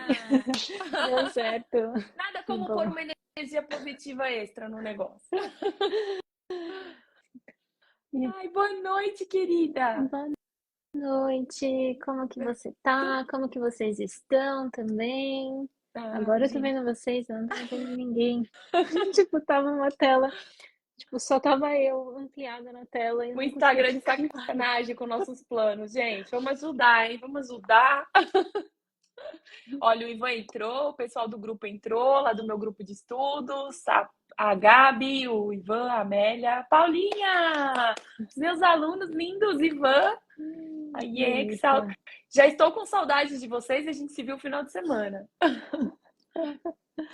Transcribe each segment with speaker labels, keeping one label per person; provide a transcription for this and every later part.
Speaker 1: Deu certo.
Speaker 2: Nada
Speaker 1: Que
Speaker 2: como pôr
Speaker 1: bom.
Speaker 2: uma energia positiva extra no negócio.
Speaker 1: E
Speaker 2: Ai, boa noite, querida.
Speaker 1: boa noite. Como que você tá? Como que vocês estão também?
Speaker 2: Ai,
Speaker 1: Agora eu tô
Speaker 2: gente.
Speaker 1: vendo vocês, eu não tava vendo ninguém. Tipo, tava uma tela, tipo, só tava eu ampliada na tela e eu
Speaker 2: O
Speaker 1: não conseguia
Speaker 2: Instagram de
Speaker 1: clicar em nada.
Speaker 2: sacanagem com nossos planos, gente. Vamos ajudar, hein? Vamos ajudar. Olha, o Ivan entrou, o pessoal do grupo entrou, lá do meu grupo de estudos, a Gabi, o Ivan, a Amélia, a Paulinha, os meus alunos lindos, Ivan, a Iê, que
Speaker 1: Delícia.
Speaker 2: já estou com saudades de vocês, a gente se viu no final de semana.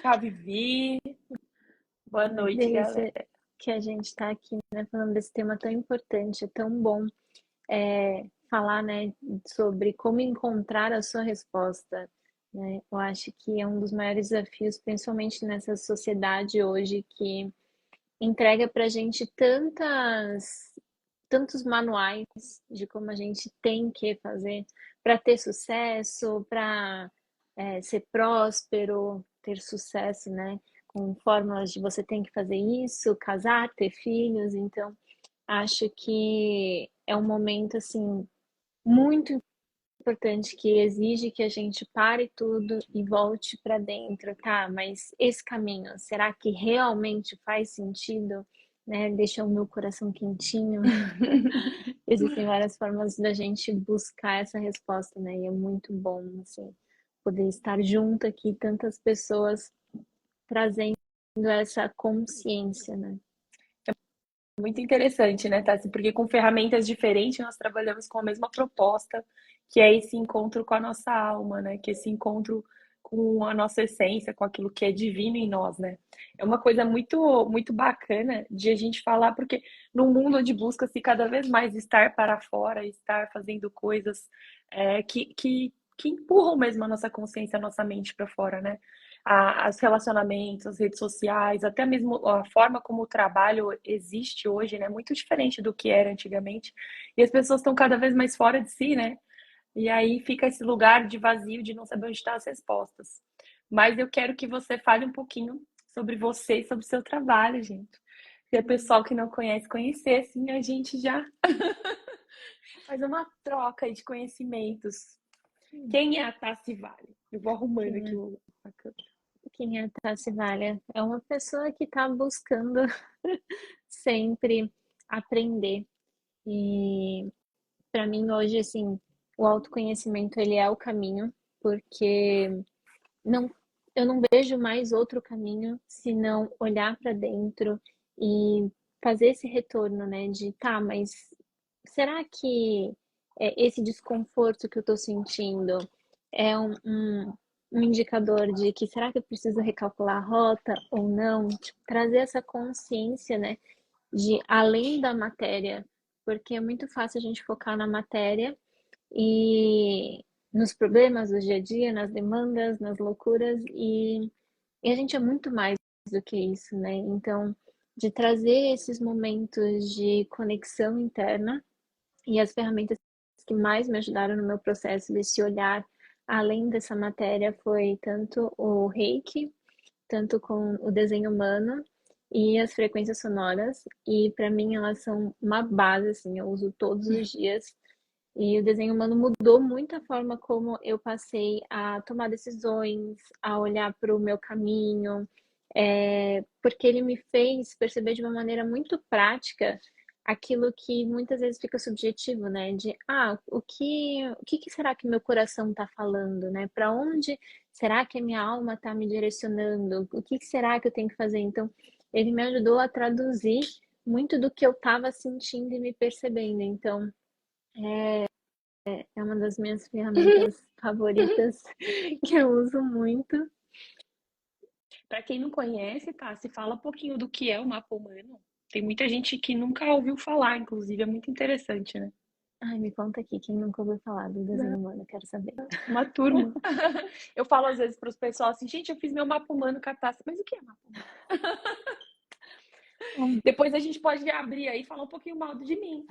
Speaker 2: A Vivi, boa
Speaker 1: Ai, que
Speaker 2: noite, galera.
Speaker 1: delícia que a gente tá aqui, né, falando desse tema tão importante, é tão bom falar, né, sobre como encontrar a sua resposta, né? Eu acho que é um dos maiores desafios, principalmente nessa sociedade hoje que entrega pra gente tantos manuais de como a gente tem que fazer para ter sucesso, para ser próspero, ter sucesso, né? Com fórmulas de você tem que fazer isso, casar, ter filhos. Então, acho que é um momento assim muito importante que exige que a gente pare tudo e volte para dentro, tá? Mas esse caminho, será que realmente faz sentido? Né? Deixa o meu coração quentinho. Existem várias formas da gente buscar essa resposta, né? E é muito bom, assim, poder estar junto aqui, tantas pessoas trazendo essa consciência, né?
Speaker 2: Muito interessante, né, Tassi? Porque com ferramentas diferentes nós trabalhamos com a mesma proposta, que é esse encontro com a nossa alma, né? Que é esse encontro com a nossa essência, com aquilo que é divino em nós, né? É uma coisa muito bacana de a gente falar, porque no mundo de busca-se cada vez mais estar para fora, estar fazendo coisas que empurram mesmo a nossa consciência, a nossa mente para fora, né? Os relacionamentos, as redes sociais, até mesmo a forma como o trabalho existe hoje, né? Muito diferente do que era antigamente. E as pessoas estão cada vez mais fora de si, né? E aí fica esse lugar de vazio, de não saber onde estão as respostas. Mas eu quero que você fale um pouquinho sobre você e sobre o seu trabalho, gente. Se o pessoal que não conhece, conhecer, assim, a gente já faz uma troca de conhecimentos. Quem é a Tassi Vale? Eu vou arrumando
Speaker 1: Quem
Speaker 2: aqui
Speaker 1: é,
Speaker 2: a câmera.
Speaker 1: quem é Tassi Valha? É uma pessoa que está buscando sempre aprender. E para mim hoje, assim, o autoconhecimento ele é o caminho, porque não, eu não vejo mais outro caminho senão olhar para dentro e fazer esse retorno, né? De tá, mas será que esse desconforto que eu estou sentindo é um indicador de que será que eu preciso recalcular a rota ou não? Tipo, trazer essa consciência, né? De além da matéria, porque é muito fácil a gente focar na matéria e nos problemas do dia a dia, nas demandas, nas loucuras, e a gente é muito mais do que isso, né? Então, de trazer esses momentos de conexão interna e as ferramentas que mais me ajudaram no meu processo desse olhar além dessa matéria foi tanto o Reiki, tanto com o desenho humano e as frequências sonoras, e para mim elas são uma base, assim, eu uso todos os dias. E o desenho humano mudou muito a forma como eu passei a tomar decisões, a olhar para o meu caminho, porque ele me fez perceber de uma maneira muito prática aquilo que muitas vezes fica subjetivo, né? De, o que será que meu coração está falando, né? Para onde será que a minha alma está me direcionando? O que será que eu tenho que fazer? Então, ele me ajudou a traduzir muito do que eu estava sentindo e me percebendo. Então, é uma das minhas ferramentas favoritas que eu uso muito.
Speaker 2: Para quem não conhece, tá? Se fala um pouquinho do que é o mapa humano. Tem muita gente que nunca ouviu falar, inclusive, é muito interessante, né?
Speaker 1: Ai, me conta aqui, quem nunca ouviu falar do desenho humano, eu quero saber.
Speaker 2: Uma turma. Eu falo às vezes para os pessoal assim, gente, eu fiz meu mapa humano catástrofe, mas o que é mapa humano?
Speaker 1: Hum,
Speaker 2: Depois a gente pode abrir aí e falar um pouquinho mal de mim.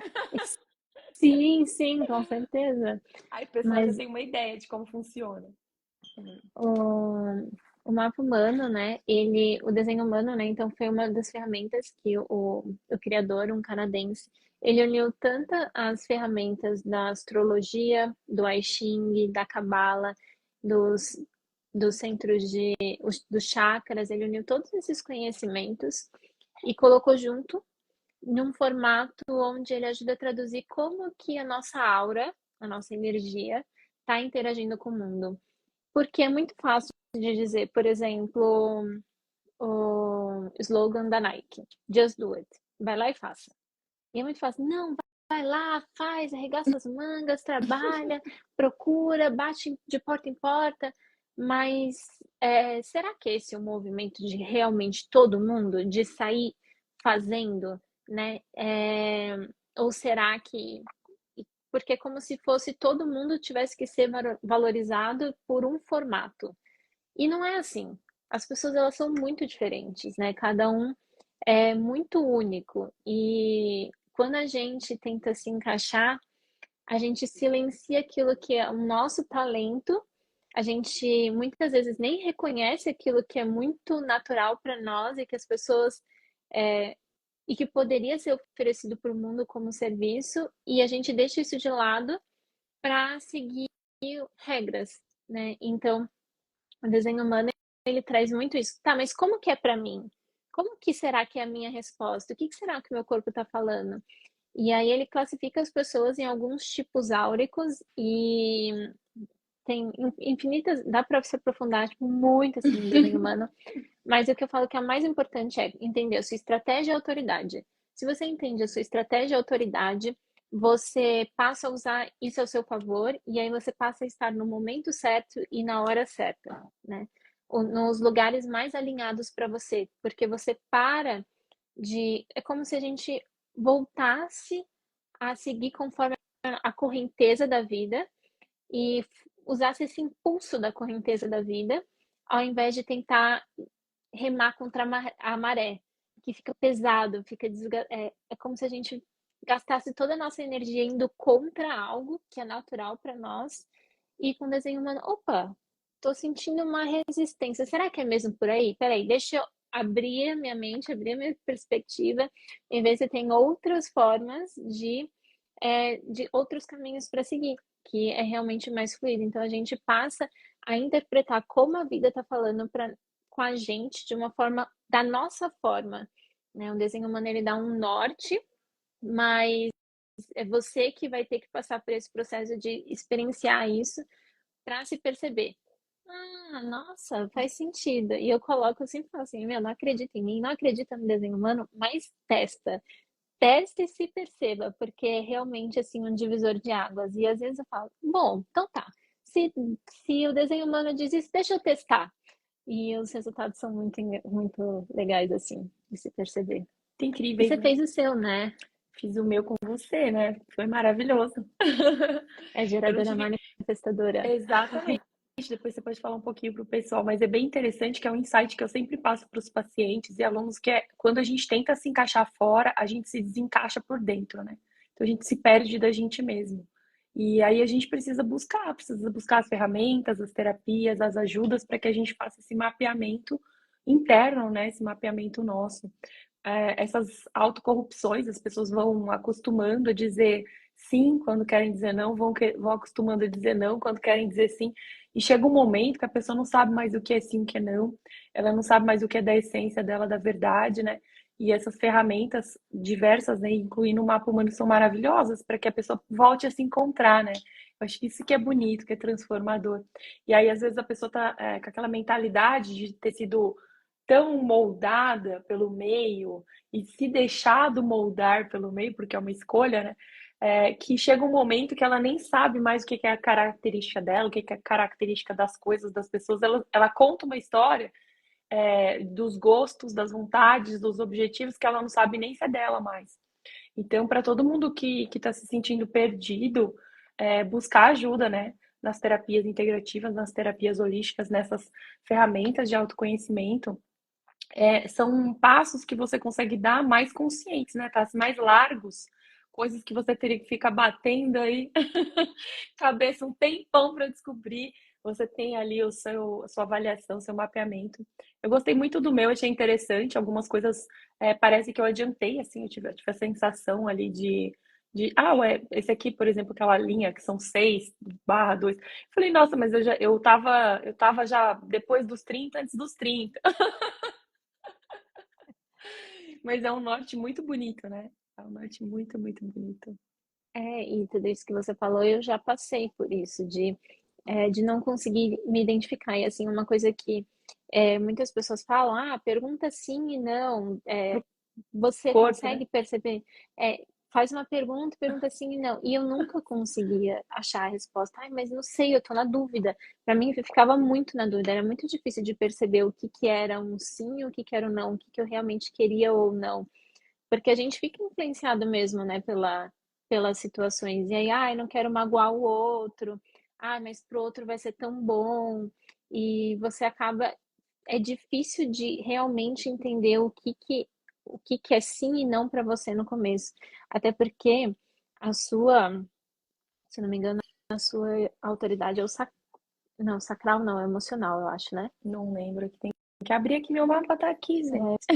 Speaker 1: Sim, sim, com certeza.
Speaker 2: Aí o pessoal já
Speaker 1: Mas
Speaker 2: tem uma ideia de como funciona.
Speaker 1: O, o mapa humano, né? O desenho humano, né? Então foi uma das ferramentas que o criador, um canadense, ele uniu tanto as ferramentas da astrologia, do I Ching, da Cabala, dos, dos centros dos chakras, ele uniu todos esses conhecimentos e colocou junto num formato onde ele ajuda a traduzir como que a nossa aura, a nossa energia, está interagindo com o mundo. Porque é muito fácil de dizer, por exemplo, o slogan da Nike, Just Do It. Vai lá e faça. E é muito fácil, não, vai lá, faz, arregaça as mangas, trabalha, procura, bate de porta em porta. Mas será que esse é o movimento de realmente todo mundo, de sair fazendo, né? Ou será que porque é como se fosse todo mundo tivesse que ser valorizado por um formato. E não é assim. As pessoas elas são muito diferentes, né? Cada um é muito único. E quando a gente tenta se encaixar, a gente silencia aquilo que é o nosso talento. A gente muitas vezes nem reconhece aquilo que é muito natural para nós e que as pessoas é, e que poderia ser oferecido para o mundo como serviço, e a gente deixa isso de lado para seguir regras, né? Então, o desenho humano ele traz muito isso. Tá, mas como que é para mim? Como que será que é a minha resposta? O que será que o meu corpo está falando? E aí ele classifica as pessoas em alguns tipos áuricos e tem infinitas, dá para se aprofundar tipo, muito assim no desenho humano, mas o que eu falo que é mais importante é entender a sua estratégia e autoridade. Se você entende a sua estratégia e autoridade, você passa a usar isso ao seu favor e aí você passa a estar no momento certo e na hora certa, né? Nos lugares mais alinhados para você, porque você para de. É como se a gente voltasse a seguir conforme a correnteza da vida e usasse esse impulso da correnteza da vida, ao invés de tentar remar contra a maré, que fica pesado, é como se a gente gastasse toda a nossa energia indo contra algo que é natural para nós, e com o desenho humano, opa, tô sentindo uma resistência, será que é mesmo por aí? Peraí, deixa eu abrir a minha mente, abrir a minha perspectiva, em vez de ter outras formas de outros caminhos para seguir, que é realmente mais fluido. Então a gente passa a interpretar como a vida está falando com a gente de uma forma, da nossa forma, né? O desenho humano ele dá um norte, mas é você que vai ter que passar por esse processo de experienciar isso para se perceber. Ah, nossa, faz sentido. E eu coloco assim, falo assim, meu, não acredita em mim, não acredita no desenho humano, mas testa. Teste e se perceba, porque é realmente assim um divisor de águas. E às vezes eu falo, bom, então tá. Se, se o desenho humano diz isso, deixa eu testar. E os resultados são muito legais, assim, de se perceber. E
Speaker 2: Incríveis,
Speaker 1: você
Speaker 2: né?
Speaker 1: fez o seu, né?
Speaker 2: Fiz o meu com você, né? Foi maravilhoso.
Speaker 1: É
Speaker 2: Eu não
Speaker 1: geradora
Speaker 2: tive
Speaker 1: manifestadora.
Speaker 2: exatamente. Depois você pode falar um pouquinho para o pessoal, mas é bem interessante que é um insight que eu sempre passo para os pacientes e alunos, que é quando a gente tenta se encaixar fora, a gente se desencaixa por dentro, né? Então a gente se perde da gente mesmo. E aí a gente precisa buscar as ferramentas, as terapias, as ajudas para que a gente faça esse mapeamento interno, né? Esse mapeamento nosso. Essas autocorrupções, as pessoas vão acostumando a dizer sim quando querem dizer não, vão acostumando a dizer não quando querem dizer sim. E chega um momento que a pessoa não sabe mais o que é sim, o que é não, ela não sabe mais o que é da essência dela, da verdade, né? E essas ferramentas diversas, né, incluindo o mapa humano, são maravilhosas para que a pessoa volte a se encontrar, né? Eu acho que isso que é bonito, que é transformador. E aí, às vezes, a pessoa tá com aquela mentalidade de ter sido tão moldada pelo meio e se deixado moldar pelo meio, porque é uma escolha, né? Que chega um momento que ela nem sabe mais o que é a característica dela, o que é a característica das coisas, das pessoas. Ela conta uma história dos gostos, das vontades, dos objetivos que ela não sabe nem se é dela mais. Então, para todo mundo que está se sentindo perdido, buscar ajuda, né? Nas terapias integrativas, nas terapias holísticas, nessas ferramentas de autoconhecimento, são passos que você consegue dar mais conscientes, né? Tá? Mais largos, coisas que você teria que ficar batendo aí, cabeça um tempão para descobrir. você tem ali a sua avaliação, seu mapeamento. Eu gostei muito do meu, achei interessante. Algumas coisas parece que eu adiantei, assim, eu tive a sensação ali ué, esse aqui, por exemplo, aquela linha que são 6/2. Falei, nossa, mas eu tava já depois dos 30, antes dos 30. Mas é um norte muito bonito, né? É um norte muito, muito bonito.
Speaker 1: É, e tudo isso que você falou, eu já passei por isso, de não conseguir me identificar. E assim, uma coisa que muitas pessoas falam, pergunta sim e não.
Speaker 2: Pro
Speaker 1: Você
Speaker 2: corpo, né?
Speaker 1: consegue perceber? Faz uma pergunta, pergunta sim e não. E eu nunca conseguia achar a resposta. Ai, mas não sei, eu tô na dúvida. Para mim, eu ficava muito na dúvida. Era muito difícil de perceber o que que era um sim, o que que era um não, o que que eu realmente queria ou não. Porque a gente fica influenciado mesmo, né, pelas situações. E aí, ai, não quero magoar o outro. Ah, mas pro outro vai ser tão bom. E você acaba. É difícil de realmente entender o que que é sim e não para você no começo. Até porque a sua, se não me engano, a sua autoridade é não, sacral não, é emocional, eu acho, né?
Speaker 2: Não lembro que tem que abrir aqui meu mapa, tá aqui, gente.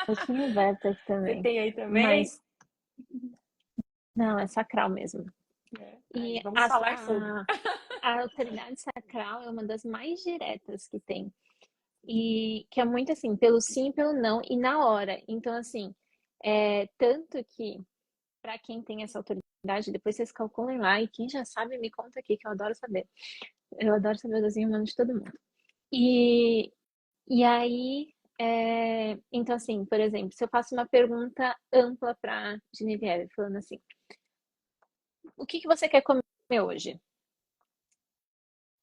Speaker 1: Eu tinha aberto aqui
Speaker 2: Você
Speaker 1: também.
Speaker 2: tem aí também?
Speaker 1: Mas, não, é sacral mesmo.
Speaker 2: Aí,
Speaker 1: E
Speaker 2: vamos falar sobre.
Speaker 1: a autoridade sacral é uma das mais diretas que tem. E que é muito assim, pelo sim e pelo não, e na hora. Então, assim, tanto que, para quem tem essa autoridade, depois vocês calculem lá, e quem já sabe, me conta aqui, que eu adoro saber. Eu adoro saber o desenho humano de todo mundo. E, e aí, então, assim, por exemplo, se eu faço uma pergunta ampla para Genevieve, falando assim: o que que você quer comer hoje?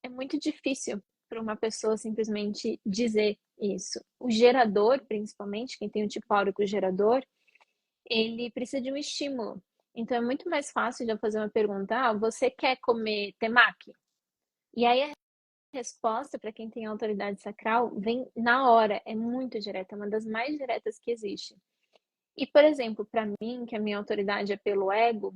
Speaker 1: É muito difícil para uma pessoa simplesmente dizer isso. O gerador, principalmente, quem tem o tipo áurico gerador, ele precisa de um estímulo. Então é muito mais fácil de eu fazer uma pergunta: você quer comer temaki? E aí a resposta para quem tem autoridade sacral vem na hora, é muito direta, é uma das mais diretas que existe. E, por exemplo, para mim, que a minha autoridade é pelo ego,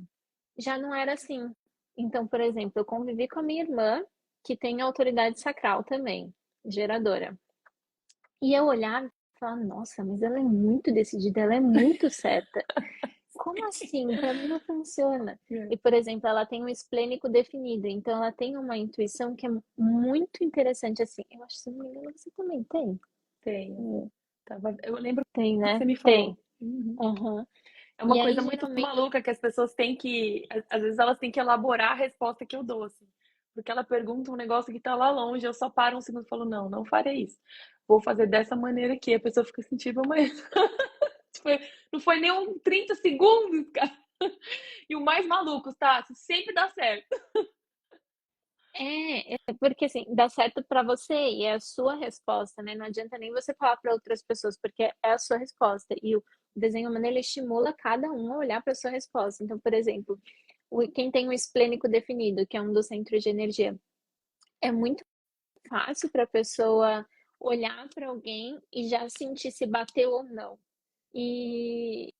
Speaker 1: já não era assim. Então, por exemplo, eu convivi com a minha irmã, que tem autoridade sacral também, geradora. E eu olhava e falava, nossa, mas ela é muito decidida, ela é muito certa. Como assim? Para mim não funciona. E, por exemplo, ela tem um esplênico definido, então ela tem uma intuição que é muito interessante, assim. Eu acho, se não me engano, você também tem.
Speaker 2: Tenho.
Speaker 1: Hum,
Speaker 2: Eu lembro
Speaker 1: Tem,
Speaker 2: que você
Speaker 1: né?
Speaker 2: me falou.
Speaker 1: Tem.
Speaker 2: Uhum.
Speaker 1: Aham.
Speaker 2: É uma
Speaker 1: E aí,
Speaker 2: coisa muito
Speaker 1: geralmente,
Speaker 2: maluca que as pessoas têm que, às vezes elas têm que elaborar a resposta que eu dou, assim. Porque ela pergunta um negócio que tá lá longe, eu só paro um segundo e falo, não, não farei isso. Vou fazer dessa maneira aqui. A pessoa fica assim, tipo, mas foi, não foi nem um 30 segundos, cara. E o mais maluco, tá? Sempre dá certo.
Speaker 1: é porque assim, dá certo para você e é a sua resposta, né? Não adianta nem você falar para outras pessoas, porque é a sua resposta. E o desenho humano, ele estimula cada um a olhar para a sua resposta. Então, por exemplo, quem tem o esplênico definido, que é um dos centros de energia, é muito fácil para a pessoa olhar para alguém e já sentir se bateu ou não. E,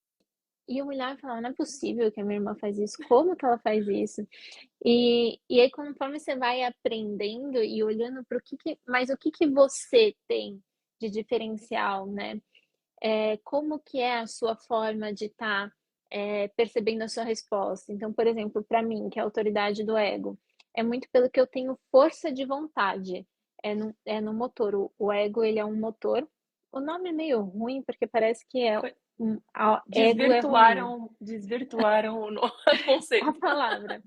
Speaker 1: e eu olhar e falar, não é possível que a minha irmã faz isso, como que ela faz isso? E aí, conforme você vai aprendendo e olhando para mas o que que você tem de diferencial, né? Como que é a sua forma de estar percebendo a sua resposta? Então, por exemplo, para mim, que é a autoridade do ego, é muito pelo que eu tenho força de vontade. É no motor. O ego, ele é um motor. O nome é meio ruim, porque parece que
Speaker 2: Foi-
Speaker 1: ego é ruim,
Speaker 2: desvirtuaram o
Speaker 1: a
Speaker 2: conceito.
Speaker 1: palavra.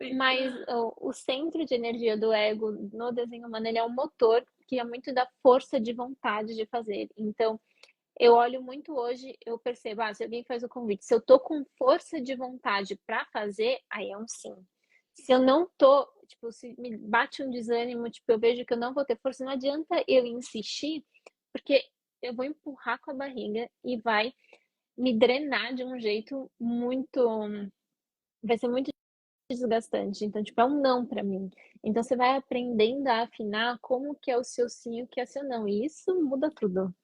Speaker 2: Sim.
Speaker 1: Mas o centro de energia do ego no desenho humano, ele é um motor que é muito da força de vontade de fazer. Então, eu olho muito hoje, eu percebo, se alguém faz o convite, se eu tô com força de vontade para fazer, aí é um sim. Se eu não tô, tipo, se me bate um desânimo, tipo, eu vejo que eu não vou ter força, não adianta eu insistir, porque eu vou empurrar com a barriga e vai me drenar de um jeito muito, vai ser muito desgastante. Então, tipo, é um não para mim. Então, você vai aprendendo a afinar como que é o seu sim e o que é seu não. E isso muda tudo.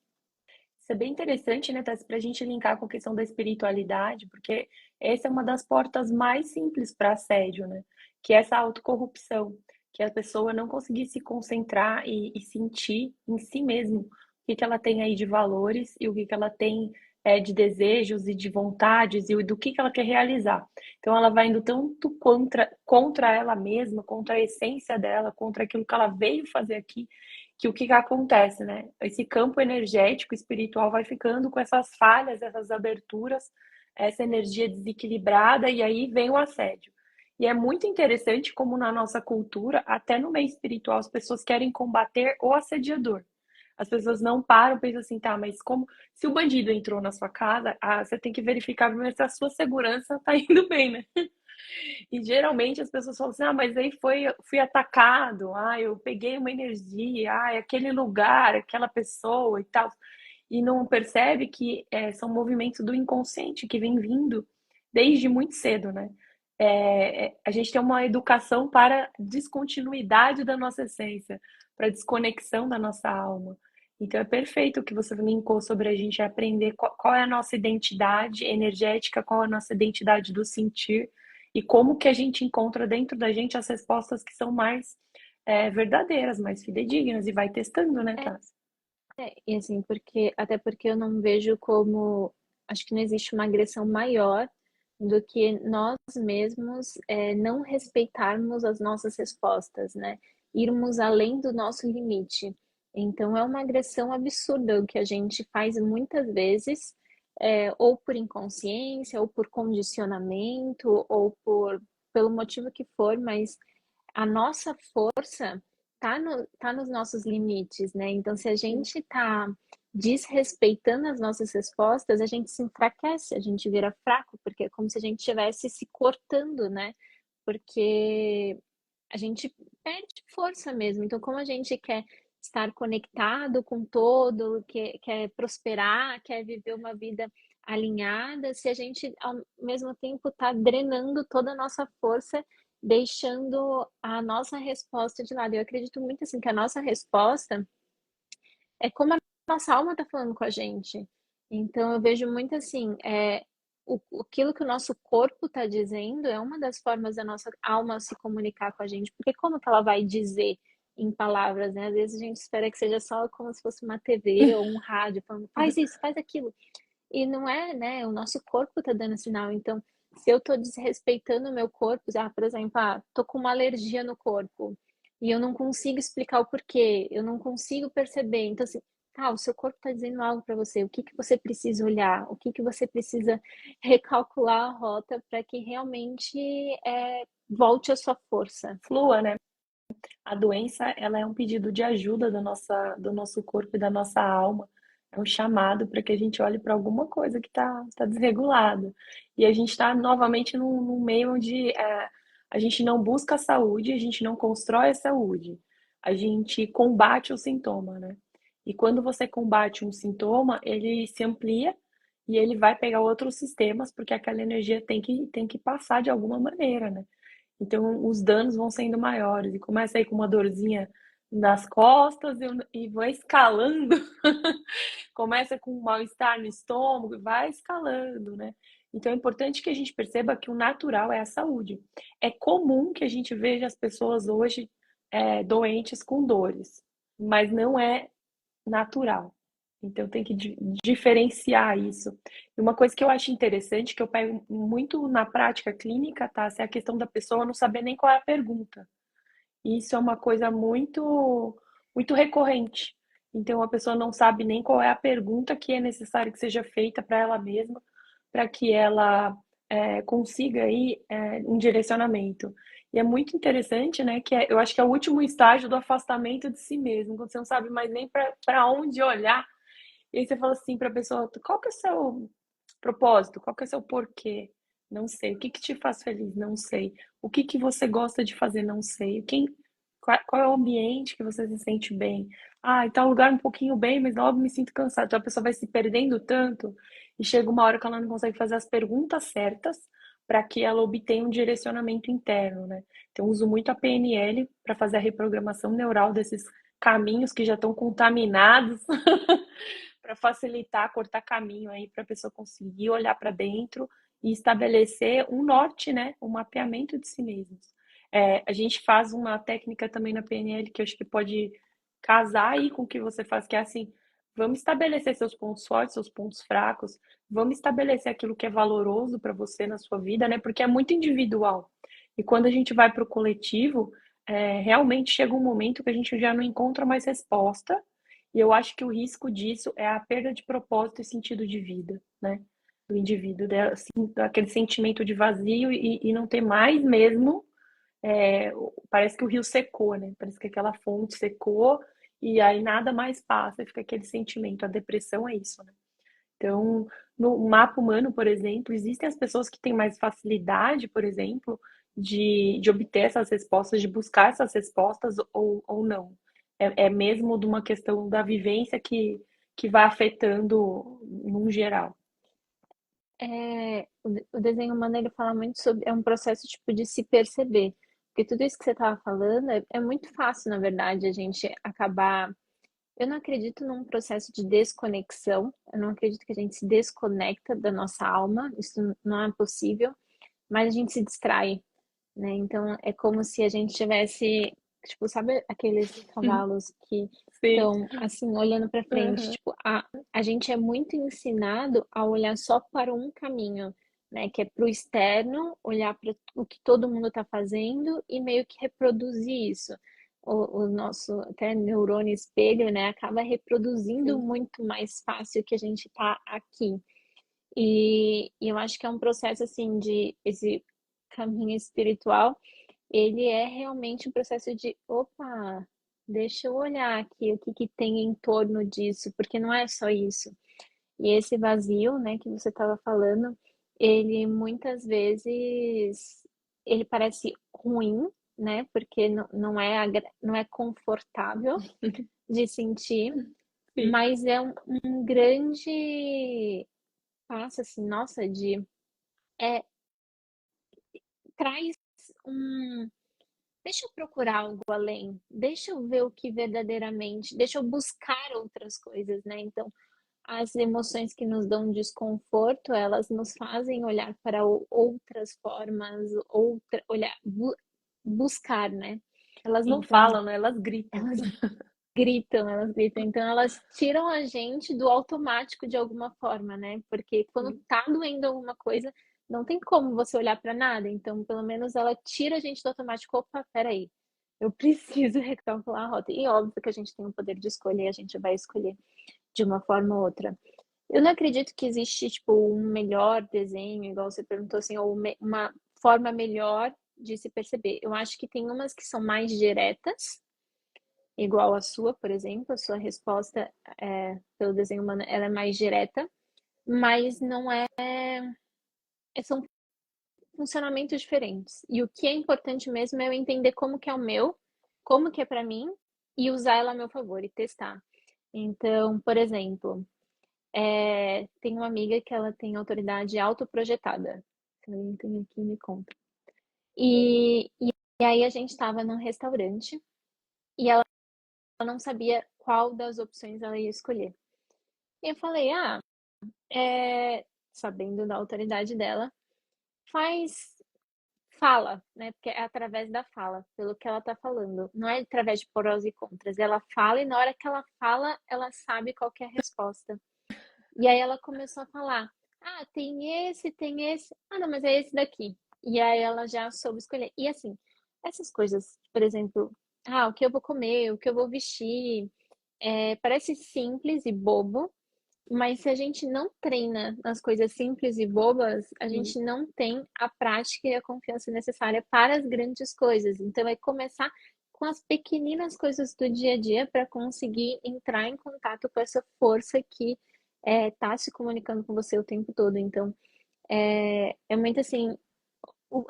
Speaker 2: Isso é bem interessante, né, Tassi, para a gente linkar com a questão da espiritualidade, porque essa é uma das portas mais simples para assédio, né? Que é essa autocorrupção. que a pessoa não conseguir se concentrar e sentir em si mesmo o que, que ela tem aí de valores e o que ela tem de desejos e de vontades e do que ela quer realizar. Então ela vai indo tanto contra ela mesma, contra a essência dela, contra aquilo que ela veio fazer aqui, que o que, que acontece, né? Esse campo energético, espiritual vai ficando com essas falhas, essas aberturas, essa energia desequilibrada, e aí vem o assédio. E é muito interessante como na nossa cultura, até no meio espiritual, as pessoas querem combater o assediador. As pessoas não param e pensam assim, tá, mas como se o bandido entrou na sua casa, você tem que verificar primeiro se a sua segurança tá indo bem, né? E geralmente as pessoas falam assim, mas aí fui atacado, eu peguei uma energia, aquele lugar, aquela pessoa e tal. E não percebe que são movimentos do inconsciente que vem vindo desde muito cedo, né? A gente tem uma educação para descontinuidade da nossa essência, para desconexão da nossa alma. Então é perfeito o que você linkou sobre a gente aprender qual é a nossa identidade energética, qual é a nossa identidade do sentir e como que a gente encontra dentro da gente as respostas que são mais verdadeiras, mais fidedignas e vai testando, né, Tassi?
Speaker 1: E assim, até porque eu não vejo como, acho que não existe uma agressão maior do que nós mesmos não respeitarmos as nossas respostas, né? Irmos além do nosso limite. Então é uma agressão absurda o que a gente faz muitas vezes, ou por inconsciência, ou por condicionamento, ou pelo motivo que for, mas a nossa força tá nos nossos limites, né? Então, se a gente tá desrespeitando as nossas respostas, a gente se enfraquece, a gente vira fraco, porque é como se a gente estivesse se cortando, né? Porque a gente perde força mesmo. Então, como a gente quer estar conectado com todo, quer prosperar, quer viver uma vida alinhada, se a gente ao mesmo tempo está drenando toda a nossa força, deixando a nossa resposta de lado. Eu acredito muito assim que a nossa resposta é como a nossa alma está falando com a gente. Então eu vejo muito assim, aquilo que o nosso corpo está dizendo é uma das formas da nossa alma se comunicar com a gente, porque como que ela vai dizer em palavras, né? Às vezes a gente espera que seja só como se fosse uma TV ou um rádio falando, faz isso, faz aquilo. E não é, né? O nosso corpo está dando sinal. Então, se eu estou desrespeitando o meu corpo, por exemplo, tô com uma alergia no corpo e eu não consigo explicar o porquê, eu não consigo perceber. Então, assim, o seu corpo está dizendo algo para você. O que que você precisa olhar? O que que você precisa recalcular a rota para que realmente volte a sua força?
Speaker 2: Flua, né? A doença, ela é um pedido de ajuda do nosso corpo e da nossa alma. É um chamado para que a gente olhe para alguma coisa que tá desregulada. E a gente está novamente num meio onde a gente não busca a saúde, a gente não constrói a saúde. A gente combate o sintoma, né? E quando você combate um sintoma, ele se amplia e ele vai pegar outros sistemas, porque aquela energia tem que passar de alguma maneira, né? Então, os danos vão sendo maiores. E começa aí com uma dorzinha nas costas e vai escalando. Começa com um mal-estar no estômago e vai escalando, né? Então, é importante que a gente perceba que o natural é a saúde. É comum que a gente veja as pessoas hoje doentes com dores, mas não é natural. Então tem que diferenciar isso. E uma coisa que eu acho interessante, que eu pego muito na prática clínica, tá? É a questão da pessoa não saber nem qual é a pergunta. E isso é uma coisa muito recorrente. Então a pessoa não sabe nem qual é a pergunta que é necessário que seja feita para ela mesma, para que ela consiga aí um direcionamento. E é muito interessante, né? Eu acho que é o último estágio do afastamento de si mesmo, quando você não sabe mais nem para onde olhar. E aí você fala assim para a pessoa: qual que é o seu propósito? Qual que é o seu porquê? Não sei. O que que te faz feliz? Não sei. O que que você gosta de fazer? Não sei. Qual é o ambiente que você se sente bem? Em tal lugar um pouquinho bem, mas logo me sinto cansado. Então a pessoa vai se perdendo tanto e chega uma hora que ela não consegue fazer as perguntas certas para que ela obtenha um direcionamento interno, né? Então eu uso muito a PNL para fazer a reprogramação neural desses caminhos que já estão contaminados para facilitar, cortar caminho aí para a pessoa conseguir olhar para dentro e estabelecer um norte, né? Um mapeamento de si mesmos. A gente faz uma técnica também na PNL que eu acho que pode casar aí com o que você faz, que é assim, vamos estabelecer seus pontos fortes, seus pontos fracos, vamos estabelecer aquilo que é valoroso para você na sua vida, né? Porque é muito individual. E quando a gente vai para o coletivo, realmente chega um momento que a gente já não encontra mais resposta. E eu acho que o risco disso é a perda de propósito e sentido de vida, né? Do indivíduo, assim, aquele sentimento de vazio e não ter mais mesmo. Parece que o rio secou, né? Parece que aquela fonte secou e aí nada mais passa, fica aquele sentimento. A depressão é isso, né? Então, no mapa humano, por exemplo, existem as pessoas que têm mais facilidade, por exemplo, de obter essas respostas, de buscar essas respostas ou não. É mesmo de uma questão da vivência que vai afetando num geral.
Speaker 1: O desenho humano ele fala muito sobre, é um processo tipo de se perceber, porque tudo isso que você estava falando é muito fácil, na verdade, a gente acabar. Eu não acredito num processo de desconexão, eu não acredito que a gente se desconecta da nossa alma, isso não é possível, mas a gente se distrai, né? Então é como se a gente tivesse, tipo, sabe aqueles cavalos que
Speaker 2: Sim.
Speaker 1: estão assim olhando para frente,
Speaker 2: Uhum.
Speaker 1: tipo, a gente é muito ensinado a olhar só para um caminho, né? Que é para o externo, olhar para o que todo mundo está fazendo e meio que reproduzir isso. O nosso até neurônio espelho, né, acaba reproduzindo
Speaker 2: Sim.
Speaker 1: muito mais fácil que a gente está aqui. E eu acho que é um processo assim de esse caminho espiritual, ele é realmente um processo de, opa, deixa eu olhar aqui o que que tem em torno disso, porque não é só isso. E esse vazio, né, que você estava falando, ele muitas vezes ele parece ruim, né? Porque não é confortável de sentir,
Speaker 2: Sim.
Speaker 1: mas é um grande passo assim, nossa, de é, traz um. Deixa eu procurar algo além, deixa eu ver o que verdadeiramente, deixa eu buscar outras coisas, né? Então, as emoções que nos dão desconforto, elas nos fazem olhar para outras formas, buscar, né?
Speaker 2: Elas não
Speaker 1: Então,
Speaker 2: falam, né? Elas gritam.
Speaker 1: elas elas gritam. Então, elas tiram a gente do automático de alguma forma, né? Porque quando
Speaker 2: Sim.
Speaker 1: tá doendo alguma coisa, não tem como você olhar para nada. Então, pelo menos ela tira a gente do automático. Opa, peraí, eu preciso recalcular a rota. E óbvio que a gente tem o poder de escolher, a gente vai escolher de uma forma ou outra. Eu não acredito que existe, tipo, um melhor desenho, igual você perguntou assim, ou uma forma melhor de se perceber. Eu acho que tem umas que são mais diretas, igual a sua, por exemplo, a sua resposta pelo desenho humano, ela é mais direta, mas não é, são funcionamentos diferentes. E o que é importante mesmo é eu entender como que é o meu, como que é para mim e usar ela a meu favor e testar. Então, por exemplo, tem uma amiga que ela tem autoridade autoprojetada. Se alguém tem aqui, me conta. E aí a gente estava num restaurante e ela não sabia qual das opções ela ia escolher. E eu falei, sabendo da autoridade dela, faz, fala, né? Porque é através da fala, pelo que ela tá falando. Não é através de prós e contras. Ela fala e na hora que ela fala, ela sabe qual que é a resposta. E aí ela começou a falar: ah, tem esse, tem esse. Ah, não, mas é esse daqui. E aí ela já soube escolher. E assim, essas coisas, por exemplo, o que eu vou comer, o que eu vou vestir, parece simples e bobo, mas se a gente não treina nas coisas simples e bobas, a
Speaker 2: Sim.
Speaker 1: gente não tem a prática e a confiança necessária para as grandes coisas. Então, é começar com as pequeninas coisas do dia a dia para conseguir entrar em contato com essa força que está se comunicando com você o tempo todo. Então, é muito assim.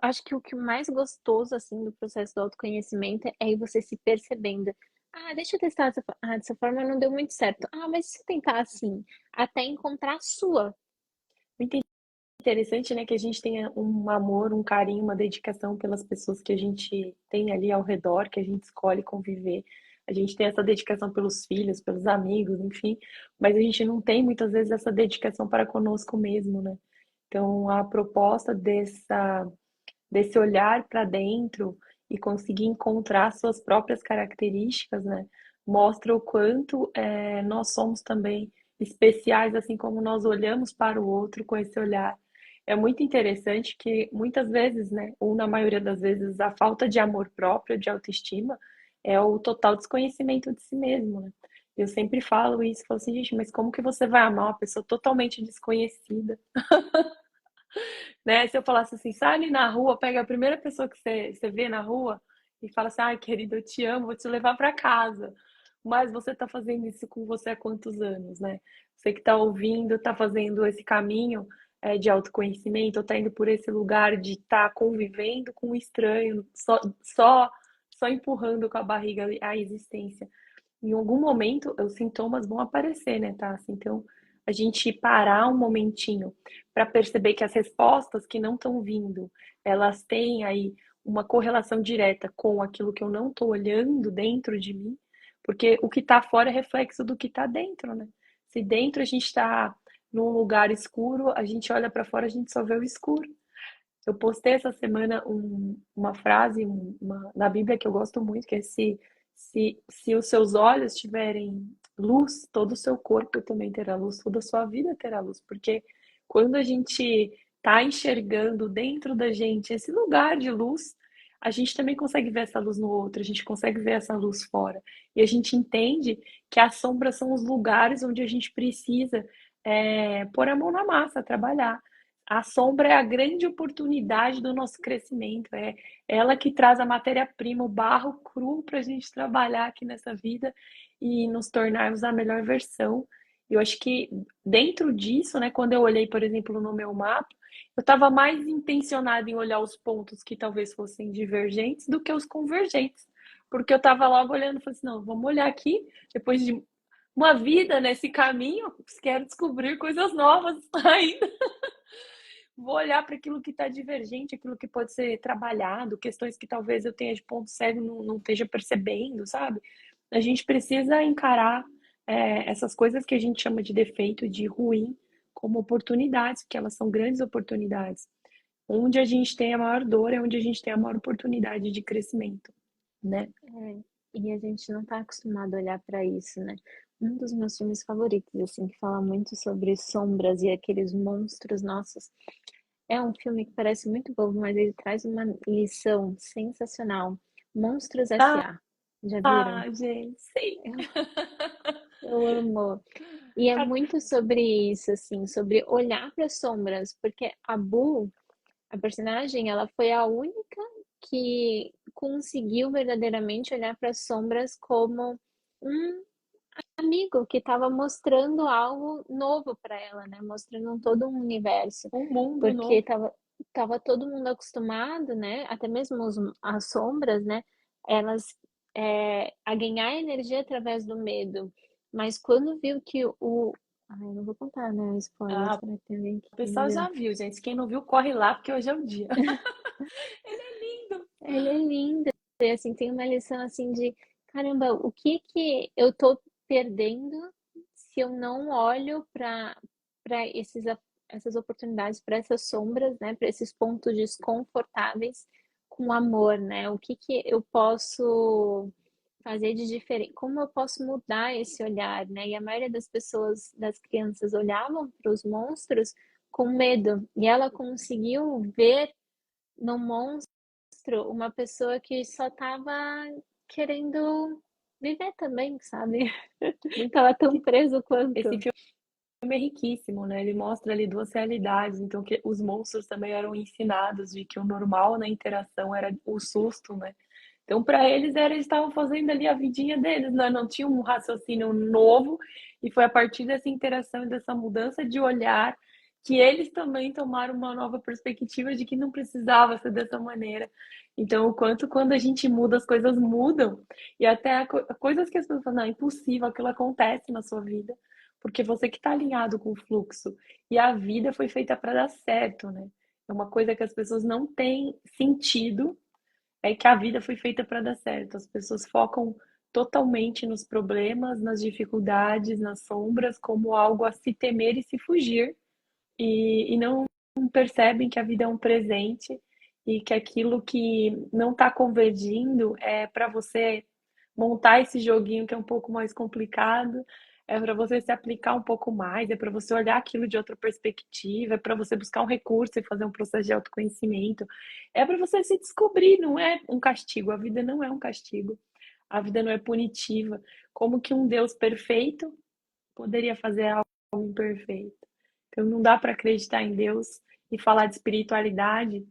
Speaker 1: Acho que o que mais gostoso assim do processo do autoconhecimento é ir você se percebendo. Ah, deixa eu testar dessa forma não deu muito certo. Ah, mas se eu tentar assim, até encontrar a sua.
Speaker 2: Muito interessante, né, que a gente tenha um amor, um carinho, uma dedicação pelas pessoas que a gente tem ali ao redor, que a gente escolhe conviver. A gente tem essa dedicação pelos filhos, pelos amigos, enfim, mas a gente não tem muitas vezes essa dedicação para conosco mesmo, né? Então, a proposta desse olhar para dentro e conseguir encontrar suas próprias características, né, mostra o quanto nós somos também especiais, assim como nós olhamos para o outro com esse olhar. É muito interessante que muitas vezes, né, ou na maioria das vezes, a falta de amor próprio, de autoestima, é o total desconhecimento de si mesmo, né? Eu sempre falo isso, falo assim, gente, mas como que você vai amar uma pessoa totalmente desconhecida, né? Se eu falasse assim, sai ali na rua, pega a primeira pessoa que você vê na rua e fala assim, ai, querido, eu te amo, vou te levar para casa. Mas você está fazendo isso com você há quantos anos, né? Você que está ouvindo, está fazendo esse caminho de autoconhecimento, está indo por esse lugar de estar convivendo com o estranho, só empurrando com a barriga a existência. Em algum momento, os sintomas vão aparecer, né, Tassi? Então, a gente parar um momentinho para perceber que as respostas que não estão vindo, elas têm aí uma correlação direta com aquilo que eu não estou olhando dentro de mim, porque o que está fora é reflexo do que está dentro, né? Se dentro a gente está num lugar escuro, a gente olha para fora, a gente só vê o escuro. Eu postei essa semana uma frase na Bíblia que eu gosto muito, que é se os seus olhos tiverem luz, todo o seu corpo também terá luz, toda a sua vida terá luz. Porque quando a gente está enxergando dentro da gente esse lugar de luz, a gente também consegue ver essa luz no outro, a gente consegue ver essa luz fora. E a gente entende que as sombras são os lugares onde a gente precisa pôr a mão na massa, trabalhar. A sombra é a grande oportunidade do nosso crescimento, é ela que traz a matéria-prima, o barro cru para a gente trabalhar aqui nessa vida e nos tornarmos a melhor versão. Eu acho que dentro disso, né, quando eu olhei, por exemplo, no meu mapa, eu estava mais intencionada em olhar os pontos que talvez fossem divergentes do que os convergentes, porque eu estava logo olhando e falei assim, não, vamos olhar aqui, depois de uma vida nesse caminho, quero descobrir coisas novas ainda. Vou olhar para aquilo que está divergente, aquilo que pode ser trabalhado, questões que talvez eu tenha de ponto cego e não esteja percebendo, sabe? A gente precisa encarar essas coisas que a gente chama de defeito, de ruim, como oportunidades, porque elas são grandes oportunidades. Onde a gente tem a maior dor é onde a gente tem a maior oportunidade de crescimento, né?
Speaker 1: É, e a gente não tá acostumado a olhar para isso, né? Um dos meus filmes favoritos, assim, que fala muito sobre sombras e aqueles monstros nossos, é um filme que parece muito bobo, mas ele traz uma lição sensacional. Monstros S.A. Já viram?
Speaker 2: Ah, gente, sim.
Speaker 1: Eu amo. E é muito sobre isso, assim, sobre olhar para as sombras, porque a Boo, a personagem, ela foi a única que conseguiu verdadeiramente olhar para as sombras como um amigo que estava mostrando algo novo para ela, né? Mostrando todo um universo,
Speaker 2: Um mundo
Speaker 1: porque
Speaker 2: novo.
Speaker 1: tava todo mundo acostumado, né? Até mesmo as sombras, né? Elas a ganhar energia através do medo. Mas quando viu que ai, eu não vou contar, né? O spoiler,
Speaker 2: Ah,
Speaker 1: será que tem alguém que
Speaker 2: o pessoal
Speaker 1: viu?
Speaker 2: já viu, gente. Quem não viu, corre lá, porque hoje é o dia. Ele é lindo.
Speaker 1: Ele é lindo. E assim, tem uma lição assim de caramba, o que que eu tô perdendo se eu não olho para essas oportunidades, para essas sombras, né, para esses pontos desconfortáveis com amor, né? O que que eu posso fazer de diferente? Como eu posso mudar esse olhar, né? E a maioria das pessoas, das crianças, olhavam para os monstros com medo, e ela conseguiu ver no monstro uma pessoa que só tava querendo viver também, sabe?
Speaker 2: Muito.
Speaker 1: Tava tão preso
Speaker 2: Esse
Speaker 1: quanto.
Speaker 2: filme é riquíssimo, né? Ele mostra ali duas realidades. Então, que os monstros também eram ensinados de que o normal na interação era o susto, né? Então, para eles, eles estavam fazendo ali a vidinha deles, né? Não tinha um raciocínio novo. E foi a partir dessa interação e dessa mudança de olhar que eles também tomaram uma nova perspectiva de que não precisava ser dessa maneira. Então, o quanto quando a gente muda, as coisas mudam. E até coisas que as pessoas falam, não, é impossível, aquilo acontece na sua vida. Porque você que está alinhado com o fluxo. E a vida foi feita para dar certo, né? É uma coisa que as pessoas não têm sentido é que a vida foi feita para dar certo. As pessoas focam totalmente nos problemas, nas dificuldades, nas sombras, como algo a se temer e se fugir, e não percebem que a vida é um presente e que aquilo que não está convergindo é para você montar esse joguinho que é um pouco mais complicado, é para você se aplicar um pouco mais, é para você olhar aquilo de outra perspectiva, é para você buscar um recurso e fazer um processo de autoconhecimento, é para você se descobrir, não é um castigo, a vida não é um castigo, a vida não é punitiva. Como que um Deus perfeito poderia fazer algo imperfeito? Então não dá para acreditar em Deus e falar de espiritualidade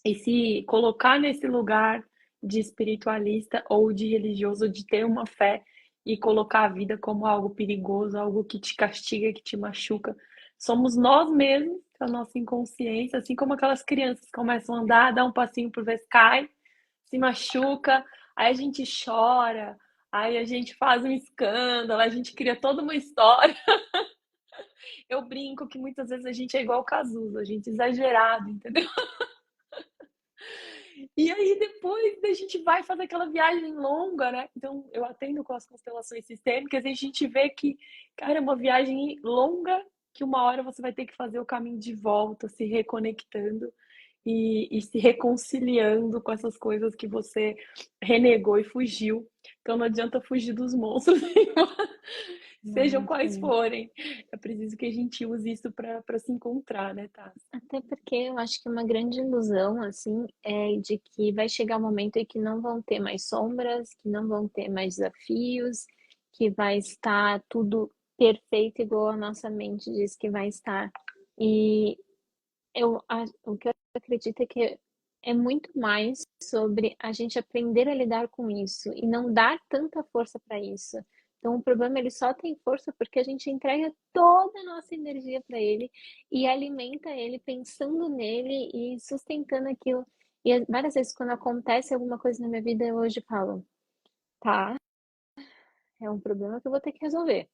Speaker 2: e se colocar nesse lugar de espiritualista ou de religioso, de ter uma fé e colocar a vida como algo perigoso, algo que te castiga, que te machuca. Somos nós mesmos, a nossa inconsciência, assim como aquelas crianças que começam a andar, dá um passinho por vez, cai, se machuca, aí a gente chora, aí a gente faz um escândalo, a gente cria toda uma história. Eu brinco que muitas vezes a gente é igual o Cazuza, a gente é exagerado, entendeu? E aí depois a gente vai fazer aquela viagem longa, né? Então eu atendo com as constelações sistêmicas e a gente vê que, cara, é uma viagem longa que uma hora você vai ter que fazer o caminho de volta, se reconectando e se reconciliando com essas coisas que você renegou e fugiu. Então não adianta fugir dos monstros, sejam
Speaker 1: Não,
Speaker 2: quais
Speaker 1: sim.
Speaker 2: forem. É preciso que a gente use isso para se encontrar, né, tá?
Speaker 1: Até porque eu acho que uma grande ilusão, assim, é de que vai chegar um momento em que não vão ter mais sombras, que não vão ter mais desafios, que vai estar tudo perfeito igual a nossa mente diz que vai estar. E o que eu acredito é que é muito mais sobre a gente aprender a lidar com isso e não dar tanta força para isso. Então, o problema ele só tem força porque a gente entrega toda a nossa energia para ele e alimenta ele pensando nele e sustentando aquilo. E várias vezes, quando acontece alguma coisa na minha vida, eu hoje falo, tá, é um problema que eu vou ter que resolver,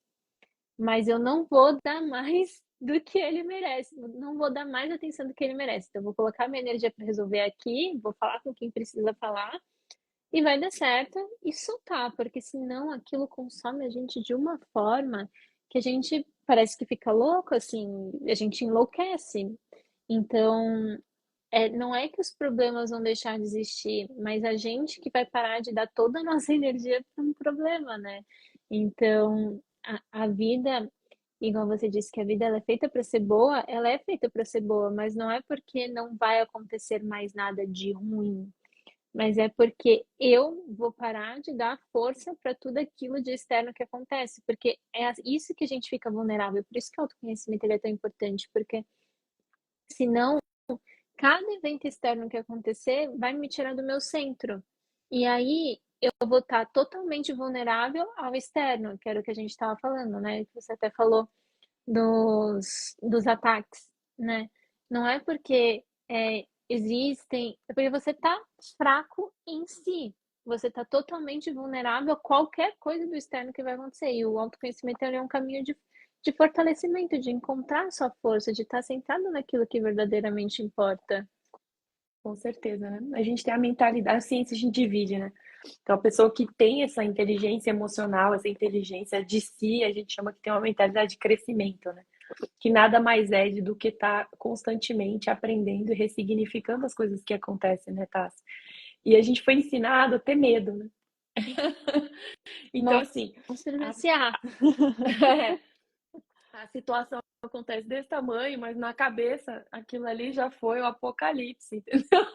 Speaker 1: mas eu não vou dar mais do que ele merece, não vou dar mais atenção do que ele merece. Então, eu vou colocar minha energia para resolver aqui, vou falar com quem precisa falar e vai dar certo e soltar, porque senão aquilo consome a gente de uma forma que a gente parece que fica louco, assim, a gente enlouquece. Então, não é que os problemas vão deixar de existir, mas a gente que vai parar de dar toda a nossa energia para um problema, né? Então, a vida, igual você disse que a vida ela é feita para ser boa, ela é feita para ser boa, mas não é porque não vai acontecer mais nada de ruim, mas é porque eu vou parar de dar força para tudo aquilo de externo que acontece, porque é isso que a gente fica vulnerável, por isso que o autoconhecimento ele é tão importante, porque senão cada evento externo que acontecer vai me tirar do meu centro. E aí eu vou estar totalmente vulnerável ao externo, que era o que a gente estava falando, né? Que você até falou dos ataques, né? Não é porque existem, é porque você está fraco em si. Você está totalmente vulnerável a qualquer coisa do externo que vai acontecer. E o autoconhecimento é um caminho de fortalecimento, de encontrar a sua força, de estar centrado naquilo que verdadeiramente importa.
Speaker 2: Com certeza, né? A gente tem a mentalidade, a ciência a gente divide, né? Então, a pessoa que tem essa inteligência emocional, essa inteligência de si, a gente chama que tem uma mentalidade de crescimento, né? Que nada mais é do que estar constantemente aprendendo e ressignificando as coisas que acontecem, né, Tassi? E a gente foi ensinado a ter medo, né? Então, assim,
Speaker 1: Monstro no
Speaker 2: a,
Speaker 1: S.A.
Speaker 2: a situação acontece desse tamanho, mas na cabeça aquilo ali já foi o apocalipse, entendeu?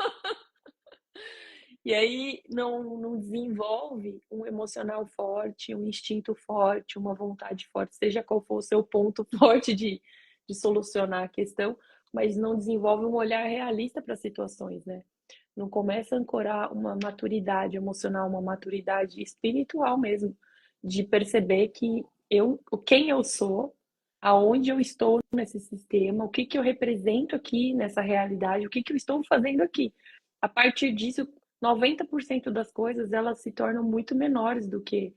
Speaker 2: E aí não desenvolve um emocional forte, um instinto forte, uma vontade forte, seja qual for o seu ponto forte de solucionar a questão, mas não desenvolve um olhar realista para as situações, né? Não começa a ancorar uma maturidade emocional, uma maturidade espiritual mesmo, de perceber que quem eu sou, aonde eu estou nesse sistema, o que que eu represento aqui nessa realidade, o que que eu estou fazendo aqui. A partir disso, 90% das coisas elas se tornam muito menores do que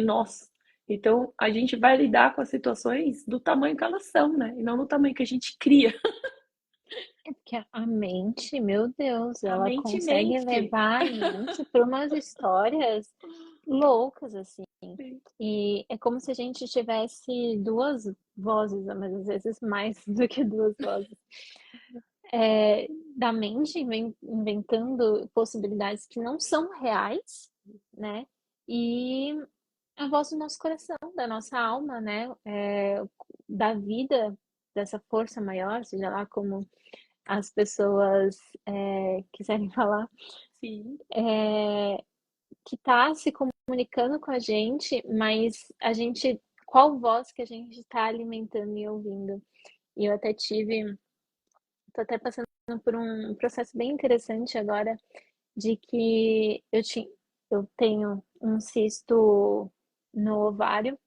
Speaker 2: nós. Então, a gente vai lidar com as situações do tamanho que elas são, né? E não do tamanho que a gente cria.
Speaker 1: É porque a mente, meu Deus,
Speaker 2: A
Speaker 1: ela
Speaker 2: mente
Speaker 1: consegue
Speaker 2: mente.
Speaker 1: levar a gente para umas histórias loucas, assim. E é como se a gente tivesse duas vozes, mas às vezes mais do que duas vozes. é, da mente, inventando possibilidades que não são reais, né? E a voz do nosso coração, da nossa alma, né? Da vida, dessa força maior, seja lá como as pessoas quiserem falar,
Speaker 2: Sim.
Speaker 1: é, que está se comunicando com a gente, mas a gente, qual voz que a gente está alimentando e ouvindo? E eu até tô até passando por um processo bem interessante agora, de que eu tenho um cisto no ovário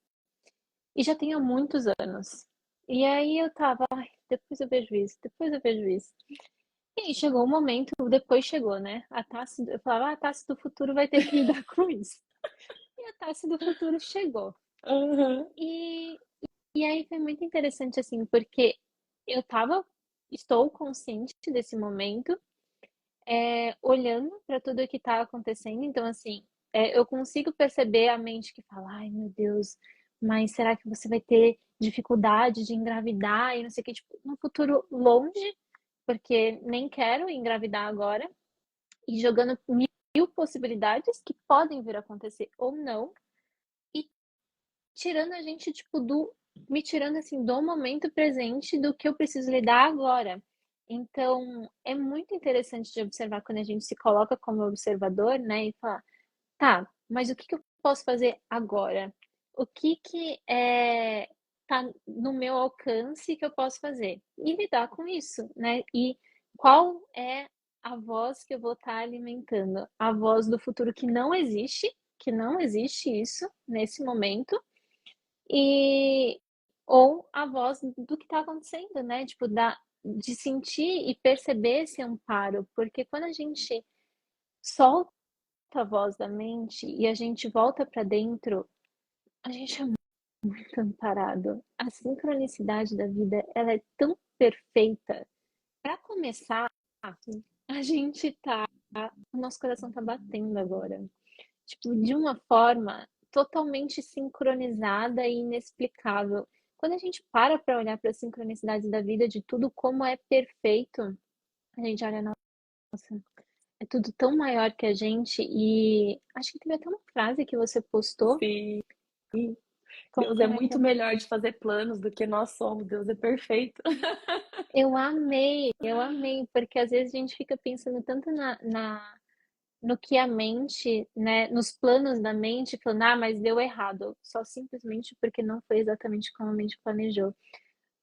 Speaker 1: e já tenho há muitos anos. E aí eu tava, ai, depois eu vejo isso, depois eu vejo isso. E aí chegou o momento, depois chegou, né? Eu falava, a Tassi do futuro vai ter que lidar com isso. E a Tassi do futuro chegou.
Speaker 2: Aham.
Speaker 1: E, e aí foi muito interessante, assim, porque eu tava, estou consciente desse momento, olhando para tudo o que está acontecendo. Então, assim, eu consigo perceber a mente que fala: ai meu Deus, mas será que você vai ter dificuldade de engravidar e não sei o que, tipo, num futuro longe, porque nem quero engravidar agora, e jogando mil possibilidades que podem vir a acontecer ou não, e tirando a gente, tipo, me tirando assim do momento presente do que eu preciso lidar agora. Então, é muito interessante de observar quando a gente se coloca como observador, né, e fala, tá, mas o que que eu posso fazer agora? O que que tá no meu alcance que eu posso fazer? E lidar com isso, né? E qual é a voz que eu vou estar alimentando? A voz do futuro que não existe isso nesse momento, e ou a voz do que está acontecendo, né? Tipo, de sentir e perceber esse amparo, porque quando a gente solta a voz da mente e a gente volta para dentro, a gente é muito amparado. A sincronicidade da vida, ela é tão perfeita. Para começar, a gente tá, o nosso coração tá batendo agora, tipo, de uma forma totalmente sincronizada e inexplicável. Quando a gente para olhar para a sincronicidade da vida, de tudo como é perfeito, a gente olha, nossa, é tudo tão maior que a gente. E acho que teve até uma frase que você postou.
Speaker 2: Sim.
Speaker 1: Qual
Speaker 2: Deus
Speaker 1: que
Speaker 2: é
Speaker 1: era
Speaker 2: muito
Speaker 1: aquela?
Speaker 2: melhor de fazer planos do que nós somos. Deus é perfeito.
Speaker 1: Eu amei, porque às vezes a gente fica pensando tanto no que a mente, né, nos planos da mente, falando, ah, mas deu errado, só simplesmente porque não foi exatamente como a mente planejou.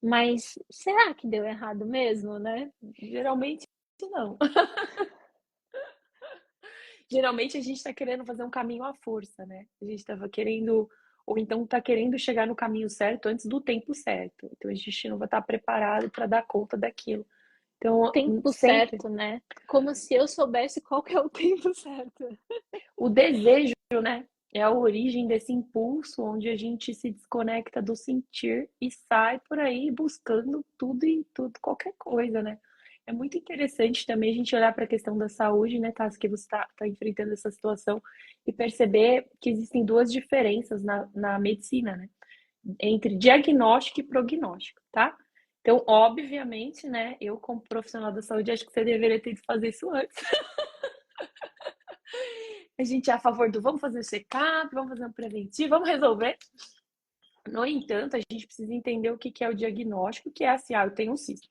Speaker 1: Mas será que deu errado mesmo, né?
Speaker 2: Geralmente não. Geralmente a gente está querendo fazer um caminho à força, né? A gente estava querendo, ou então está querendo chegar no caminho certo antes do tempo certo. Então a gente não vai estar preparado para dar conta daquilo.
Speaker 1: O
Speaker 2: Então,
Speaker 1: tempo
Speaker 2: sempre
Speaker 1: certo, né? Como se eu soubesse qual que é o tempo certo.
Speaker 2: o desejo, né? É a origem desse impulso onde a gente se desconecta do sentir e sai por aí buscando tudo e tudo, qualquer coisa, né? É muito interessante também a gente olhar para a questão da saúde, né, Tassi, que você está enfrentando essa situação e perceber que existem duas diferenças na medicina, né? Entre diagnóstico e prognóstico, tá? Então, obviamente, né, eu como profissional da saúde acho que você deveria ter ido fazer isso antes. A gente é a favor do vamos fazer o check-up, vamos fazer um preventivo, vamos resolver. No entanto, a gente precisa entender o que é o diagnóstico, que é assim, ah, eu tenho um cisto,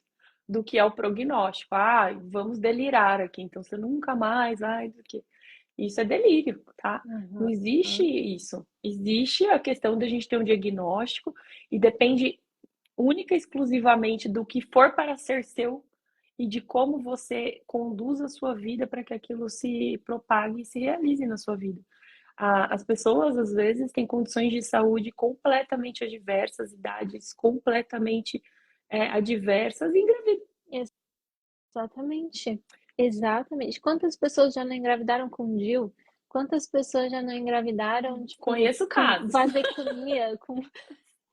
Speaker 2: do que é o prognóstico. Ah, vamos delirar aqui, então você nunca mais vai do que. Isso é delírio, tá? Não
Speaker 1: Uhum.
Speaker 2: existe isso. Existe a questão da gente ter um diagnóstico e depende única e exclusivamente do que for para ser seu e de como você conduz a sua vida para que aquilo se propague e se realize na sua vida. As pessoas, às vezes, têm condições de saúde completamente adversas, idades completamente adversas e engravidam.
Speaker 1: Exatamente. Exatamente. Quantas pessoas já não engravidaram com DIU? Quantas pessoas já não engravidaram, tipo,
Speaker 2: Conheço
Speaker 1: com
Speaker 2: casos.
Speaker 1: vasectomia, com...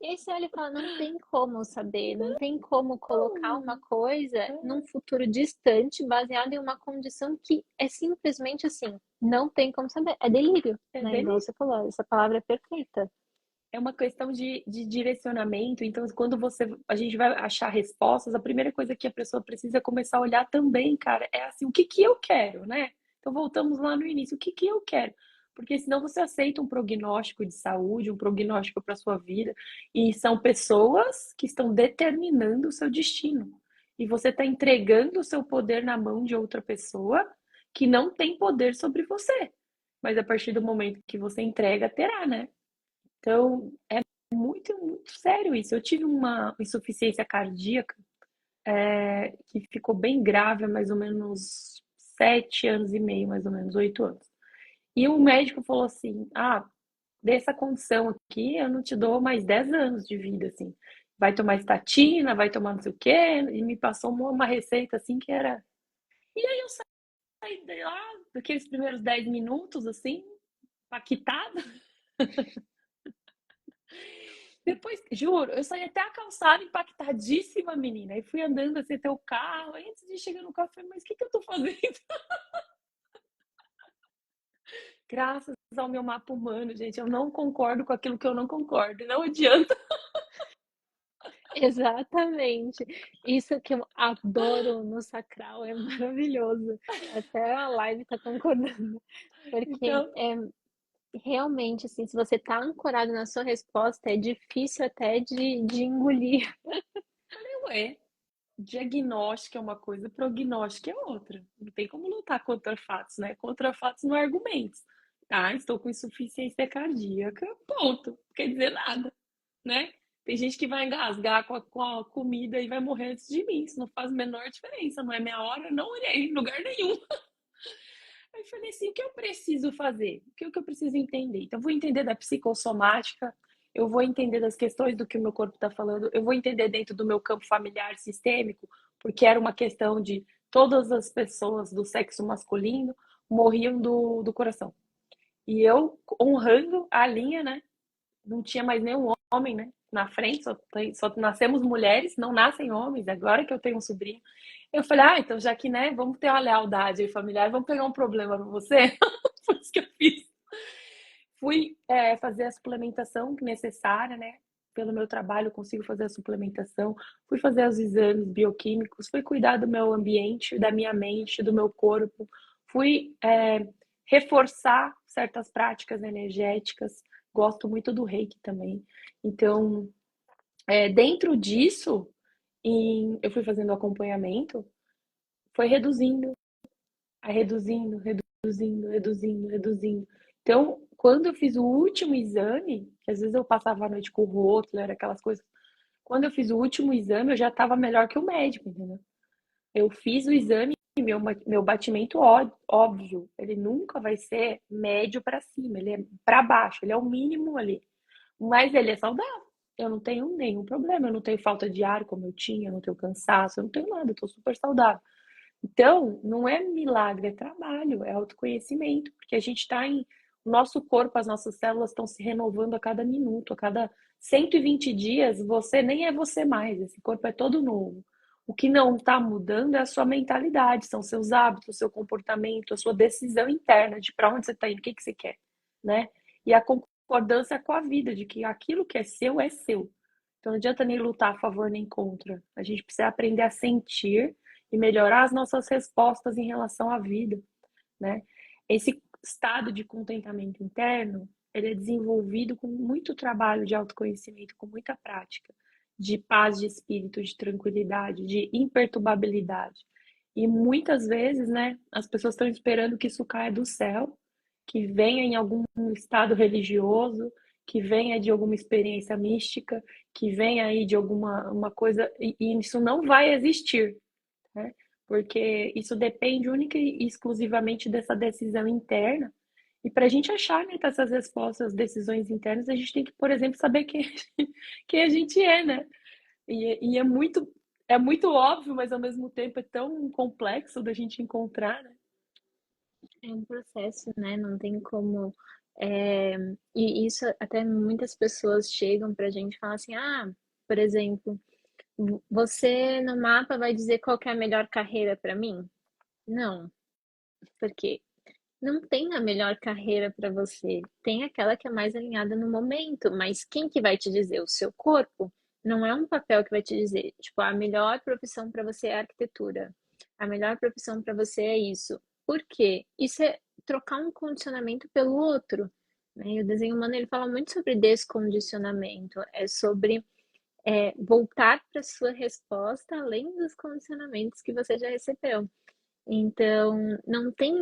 Speaker 1: E aí você olha e fala, não tem como saber, não tem como colocar uma coisa num futuro distante, baseado em uma condição que é simplesmente assim, não tem como saber. É delírio,
Speaker 2: É
Speaker 1: né? Igual
Speaker 2: delírio.
Speaker 1: você falou, essa palavra é perfeita.
Speaker 2: é uma questão de direcionamento. Então, quando a gente vai achar respostas, a primeira coisa que a pessoa precisa começar a olhar também, cara, é assim, o que que eu quero, né? Então, voltamos lá no início, o que que eu quero? Porque senão você aceita um prognóstico de saúde, um prognóstico para sua vida, e são pessoas que estão determinando o seu destino. E você está entregando o seu poder na mão de outra pessoa que não tem poder sobre você. Mas a partir do momento que você entrega, terá, né? Então, é muito, muito sério isso. Eu tive uma insuficiência cardíaca, que ficou bem grave há mais ou menos 7 anos e meio, mais ou menos 8 anos. E o médico falou assim: ah, dessa condição aqui, eu não te dou mais 10 anos de vida, assim. Vai tomar estatina, vai tomar não sei o quê, e me passou uma receita assim que era. E aí eu saí de lá, daqueles primeiros 10 minutos, assim, paquitada. Depois, juro, eu saí até a calçada impactadíssima, menina. E fui andando assim até o carro. Aí, antes de chegar no carro, eu falei, mas o que que eu tô fazendo? Graças ao meu mapa humano, gente, eu não concordo com aquilo que eu não concordo. Não adianta.
Speaker 1: Exatamente. Isso que eu adoro no sacral, é maravilhoso. Até a live tá concordando. Porque
Speaker 2: Então,
Speaker 1: é realmente assim, se você tá ancorado na sua resposta, é difícil até de engolir.
Speaker 2: ué, diagnóstico é uma coisa, prognóstico é outra. Não tem como lutar contra fatos, né? Contra fatos não há argumentos. Tá, estou com insuficiência cardíaca, ponto. Não quer dizer nada, né? Tem gente que vai engasgar com a comida e vai morrer antes de mim. Isso não faz a menor diferença. Não é minha hora, não olhei em lugar nenhum. Aí eu falei assim: o que eu preciso fazer? O que eu preciso entender? Então, eu vou entender da psicossomática, eu vou entender das questões do que o meu corpo está falando, eu vou entender dentro do meu campo familiar sistêmico, porque era uma questão de todas as pessoas do sexo masculino morriam do coração. E eu, honrando a linha, né? Não tinha mais nenhum homem, né? Na frente, só nascemos mulheres, não nascem homens. Agora que eu tenho um sobrinho, eu falei, ah, então já que, né, vamos ter uma lealdade aí familiar, vamos pegar um problema para você. Foi isso que eu fiz. Fui fazer a suplementação necessária, né? Pelo meu trabalho, eu consigo fazer a suplementação. Fui fazer os exames bioquímicos, fui cuidar do meu ambiente, da minha mente, do meu corpo. Fui reforçar certas práticas energéticas. Gosto muito do reiki também. Então, dentro disso, eu fui fazendo acompanhamento, foi reduzindo, reduzindo, reduzindo, reduzindo, reduzindo. Então, quando eu fiz o último exame, que às vezes eu passava a noite com o rótulo, era aquelas coisas. Quando eu fiz o último exame, eu já estava melhor que o médico, entendeu? Eu fiz o exame e meu batimento óbvio, ele nunca vai ser médio para cima, ele é para baixo, ele é o mínimo ali. Mas ele é saudável. Eu não tenho nenhum problema, eu não tenho falta de ar como eu tinha, eu não tenho cansaço, eu não tenho nada, eu tô super saudável. Então, não é milagre, é trabalho, é autoconhecimento, porque a gente está em. O nosso corpo, as nossas células estão se renovando a cada minuto, a cada 120 dias, você nem é você mais, esse corpo é todo novo. O que não está mudando é a sua mentalidade, são seus hábitos, o seu comportamento, a sua decisão interna de para onde você está indo, o que que você quer, né? E a concordância com a vida, de que aquilo que é seu é seu. Então não adianta nem lutar a favor nem contra. A gente precisa aprender a sentir e melhorar as nossas respostas em relação à vida, né? Esse estado de contentamento interno, ele é desenvolvido com muito trabalho de autoconhecimento, com muita prática, de paz de espírito, de tranquilidade, de imperturbabilidade. E muitas vezes, né, as pessoas estão esperando que isso caia do céu, que venha em algum estado religioso, que venha de alguma experiência mística, que venha aí de alguma uma coisa, e isso não vai existir, né? Porque isso depende única e exclusivamente dessa decisão interna. E para a gente achar, né, essas respostas, decisões internas, a gente tem que, por exemplo, saber quem a gente é, né? E é muito óbvio, mas ao mesmo tempo é tão complexo da gente encontrar, né?
Speaker 1: É um processo, né? Não tem como. é, E isso até muitas pessoas chegam pra gente e falam assim: ah, por exemplo, você no mapa vai dizer qual que é a melhor carreira pra mim? Não, porque não tem a melhor carreira para você, tem aquela que é mais alinhada no momento, mas quem que vai te dizer? O seu corpo? Não é um papel que vai te dizer, tipo, a melhor profissão para você é arquitetura, a melhor profissão para você é isso. Por quê? Isso é trocar um condicionamento pelo outro, né? E o desenho humano ele fala muito sobre descondicionamento, é sobre voltar para sua resposta além dos condicionamentos que você já recebeu. Então, não tem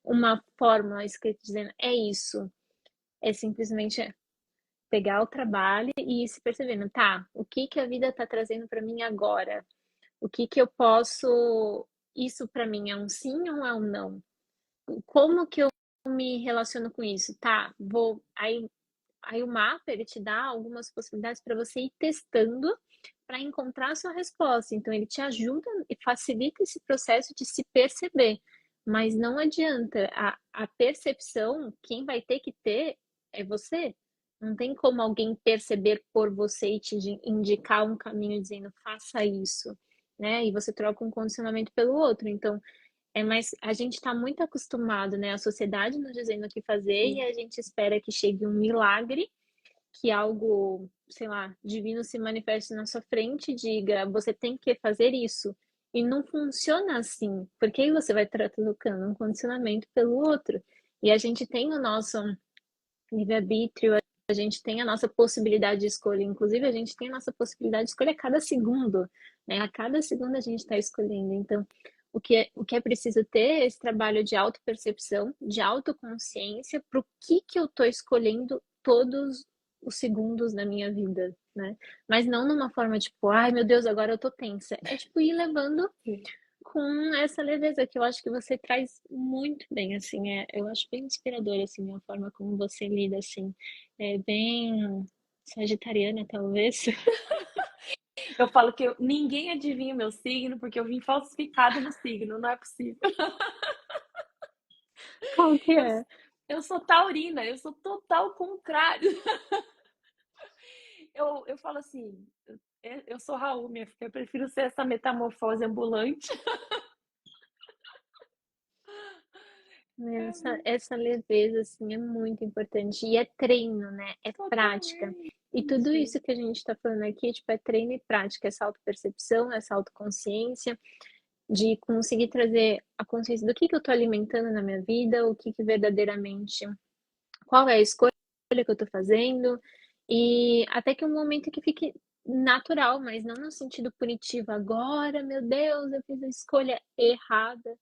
Speaker 1: uma fórmula escrita dizendo é isso. É simplesmente pegar o trabalho e ir se percebendo, tá? O que que a vida está trazendo para mim agora? O que que eu posso. Isso para mim é um sim ou é um não? Como que eu me relaciono com isso? Tá, vou. Aí o mapa ele te dá algumas possibilidades para você ir testando para encontrar a sua resposta. Então ele te ajuda e facilita esse processo de se perceber. Mas não adianta, a percepção, quem vai ter que ter é você. Não tem como alguém perceber por você e te indicar um caminho dizendo faça isso, né? E você troca um condicionamento pelo outro. Então, mas a gente está muito acostumado, né? A sociedade nos dizendo o que fazer e
Speaker 2: Sim.
Speaker 1: a gente espera que chegue um milagre, que algo, sei lá, divino se manifeste na sua frente e diga, você tem que fazer isso. E não funciona assim, porque aí você vai trocando um condicionamento pelo outro. E a gente tem o nosso livre-arbítrio, a gente tem a nossa possibilidade de escolha. Inclusive, a gente tem a nossa possibilidade de escolha a cada segundo, né? A cada segundo a gente está escolhendo. Então, o que é preciso ter é esse trabalho de autopercepção, de autoconsciência, para o que eu estou escolhendo todos os segundos da minha vida, né? Mas não numa forma tipo, ai meu Deus, agora eu tô tensa. É tipo ir levando
Speaker 2: Sim.
Speaker 1: com essa leveza que eu acho que você traz muito bem, assim, eu acho bem inspirador, assim, a forma como você lida, assim, é bem sagitariana, talvez.
Speaker 2: Eu falo que ninguém adivinha o meu signo porque eu vim falsificado no signo, não é possível.
Speaker 1: Qual que
Speaker 2: Eu,
Speaker 1: é?
Speaker 2: eu sou taurina, eu sou total contrário. Eu falo assim, eu sou Raul, minha filha, eu prefiro ser essa metamorfose ambulante. É
Speaker 1: Essa leveza, assim, é muito importante. E é treino, né? É prática. E tudo
Speaker 2: totalmente.
Speaker 1: isso que a gente está falando aqui, tipo, é treino e prática, essa autopercepção, essa autoconsciência, de conseguir trazer a consciência do que eu estou alimentando na minha vida, o que verdadeiramente, qual é a escolha que eu estou fazendo, e até que um momento que fique natural, mas não no sentido punitivo. Agora, meu Deus, eu fiz a escolha errada,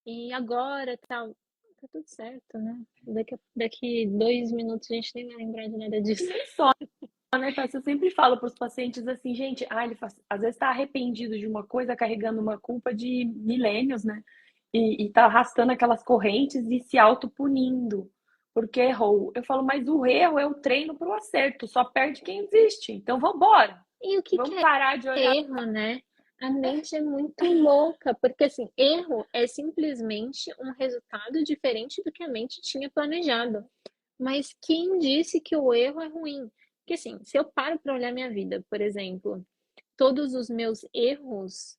Speaker 1: e agora tal. Tá tudo certo, né? Daqui 2 minutos a gente nem vai lembrar de nada
Speaker 2: E
Speaker 1: disso.
Speaker 2: nem só, né, Tassi? Eu sempre falo para os pacientes assim, gente, às vezes está arrependido de uma coisa, carregando uma culpa de milênios, né? E tá arrastando aquelas correntes e se autopunindo porque errou. Eu falo, mas o erro é o treino para o acerto, só perde quem desiste. Então vamos embora.
Speaker 1: E o que que
Speaker 2: Vamos parar de olhar.
Speaker 1: erro, né? A mente é muito louca, porque assim, erro é simplesmente um resultado diferente do que a mente tinha planejado. Mas quem disse que o erro é ruim? Porque assim, se eu paro para olhar minha vida, por exemplo, todos os meus erros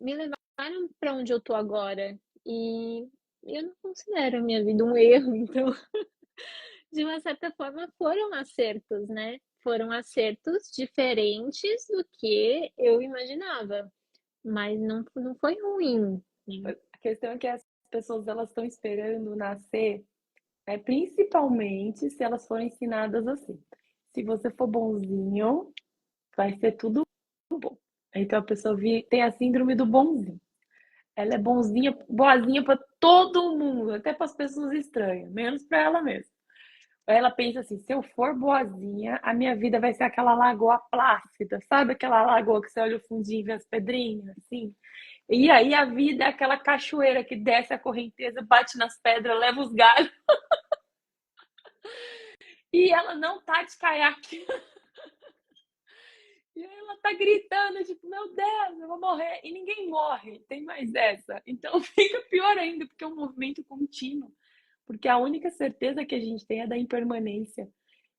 Speaker 1: me levaram para onde eu tô agora. E eu não considero a minha vida um erro, então de uma certa forma, foram acertos, né? Foram acertos diferentes do que eu imaginava, mas não foi ruim, né?
Speaker 2: A questão é que as pessoas elas estão esperando nascer, principalmente se elas forem ensinadas assim. Se você for bonzinho, vai ser tudo bom. Então a pessoa tem a síndrome do bonzinho. Ela é bonzinha, boazinha para todo mundo, até para as pessoas estranhas, menos para ela mesma. Aí ela pensa assim: se eu for boazinha, a minha vida vai ser aquela lagoa plácida, sabe aquela lagoa que você olha o fundinho e vê as pedrinhas, assim? E aí a vida é aquela cachoeira que desce a correnteza, bate nas pedras, leva os galhos. E ela não tá de caiaque. E aí ela tá gritando, tipo, meu Deus, eu vou morrer. E ninguém morre, tem mais essa. Então fica pior ainda, porque é um movimento contínuo. Porque a única certeza que a gente tem é da impermanência.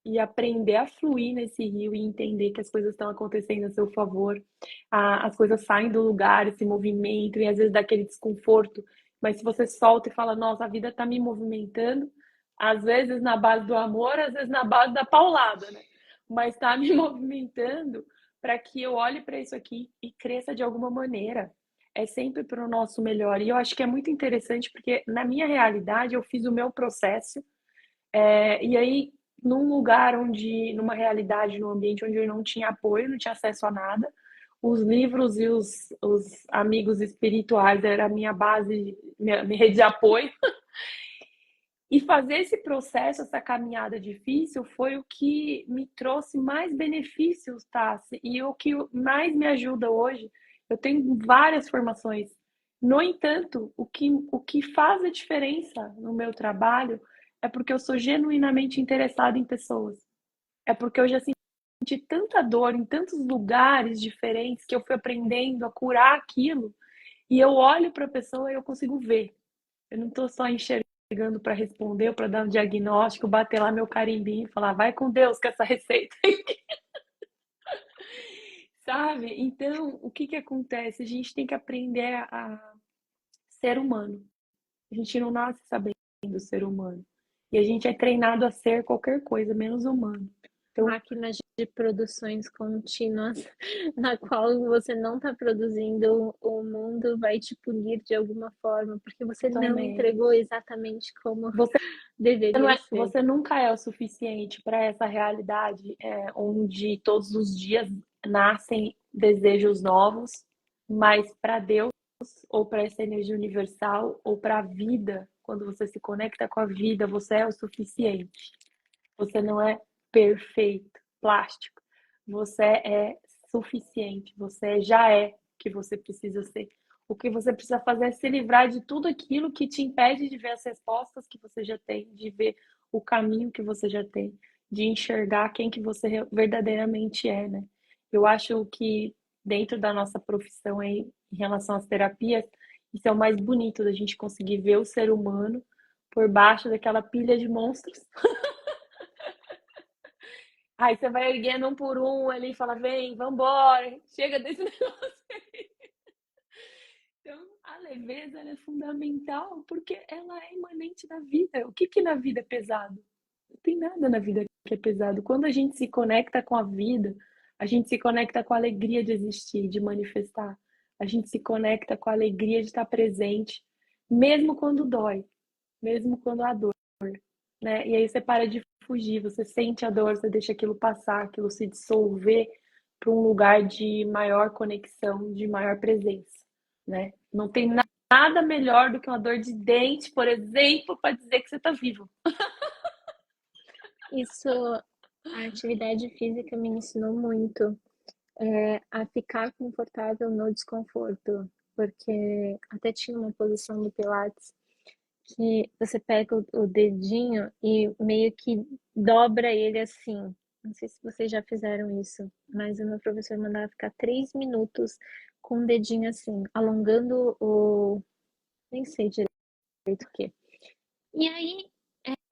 Speaker 2: E aprender a fluir nesse rio e entender que as coisas estão acontecendo a seu favor. As coisas saem do lugar, esse movimento, e às vezes dá aquele desconforto Mas se você solta e fala, nossa, a vida está me movimentando, às vezes na base do amor, às vezes na base da paulada, né? Mas está me movimentando para que eu olhe para isso aqui e cresça de alguma maneira. É sempre para o nosso melhor. E eu acho que é muito interessante porque na minha realidade eu fiz o meu processo, e aí num lugar onde, numa realidade, num ambiente onde eu não tinha apoio, não tinha acesso a nada, os livros e os amigos espirituais era a minha base, minha rede de apoio. E fazer esse processo, essa caminhada difícil, foi o que me trouxe mais benefícios, Tassi, e o que mais me ajuda hoje. Eu tenho várias formações. No entanto, o que faz a diferença no meu trabalho é porque eu sou genuinamente interessada em pessoas. É porque eu já senti tanta dor em tantos lugares diferentes que eu fui aprendendo a curar aquilo. E eu olho para a pessoa e eu consigo ver. Eu não estou só enxergando para responder ou para dar um diagnóstico, bater lá meu carimbinho e falar, vai com Deus com essa receita. Sabe? Então, o que que acontece? A gente tem que aprender a ser humano. A gente não nasce sabendo ser humano. E a gente é treinado a ser qualquer coisa, menos humano. Então,
Speaker 1: Máquinas de produções contínuas, na qual você não está produzindo, o mundo vai te punir de alguma forma, porque você não
Speaker 2: também.
Speaker 1: entregou exatamente como
Speaker 2: Você, não
Speaker 1: deveria
Speaker 2: é,
Speaker 1: ser.
Speaker 2: você nunca é o suficiente para essa realidade onde todos os dias nascem desejos novos, mas para Deus ou para essa energia universal ou para a vida, quando você se conecta com a vida, você é o suficiente. Você não é perfeito, plástico. Você é suficiente. Você já é o que você precisa ser. O que você precisa fazer é se livrar de tudo aquilo que te impede de ver as respostas que você já tem, de ver o caminho que você já tem, de enxergar quem que você verdadeiramente é, né? Eu acho que dentro da nossa profissão aí, em relação às terapias, isso é o mais bonito da gente conseguir ver o ser humano por baixo daquela pilha de monstros. Aí você vai erguendo um por um ali e fala, vem, vambora, chega desse negócio aí. Então, a leveza ela é fundamental porque ela é imanente da vida. O que que na vida é pesado? Não tem nada na vida que é pesado. Quando a gente se conecta com a vida, a gente se conecta com a alegria de existir, de manifestar. A gente se conecta com a alegria de estar presente, mesmo quando dói, mesmo quando há dor, né? E aí você para de fugir, você sente a dor, você deixa aquilo passar, aquilo se dissolver para um lugar de maior conexão, de maior presença, né? Não tem nada melhor do que uma dor de dente, por exemplo, para dizer que você está vivo.
Speaker 1: Isso, a atividade física me ensinou muito, a ficar confortável no desconforto, porque até tinha uma posição do Pilates que você pega o dedinho e meio que dobra ele assim. Não sei se vocês já fizeram isso, mas o meu professor mandava ficar 3 minutos com o dedinho assim, alongando o. Nem sei direito o quê. E aí,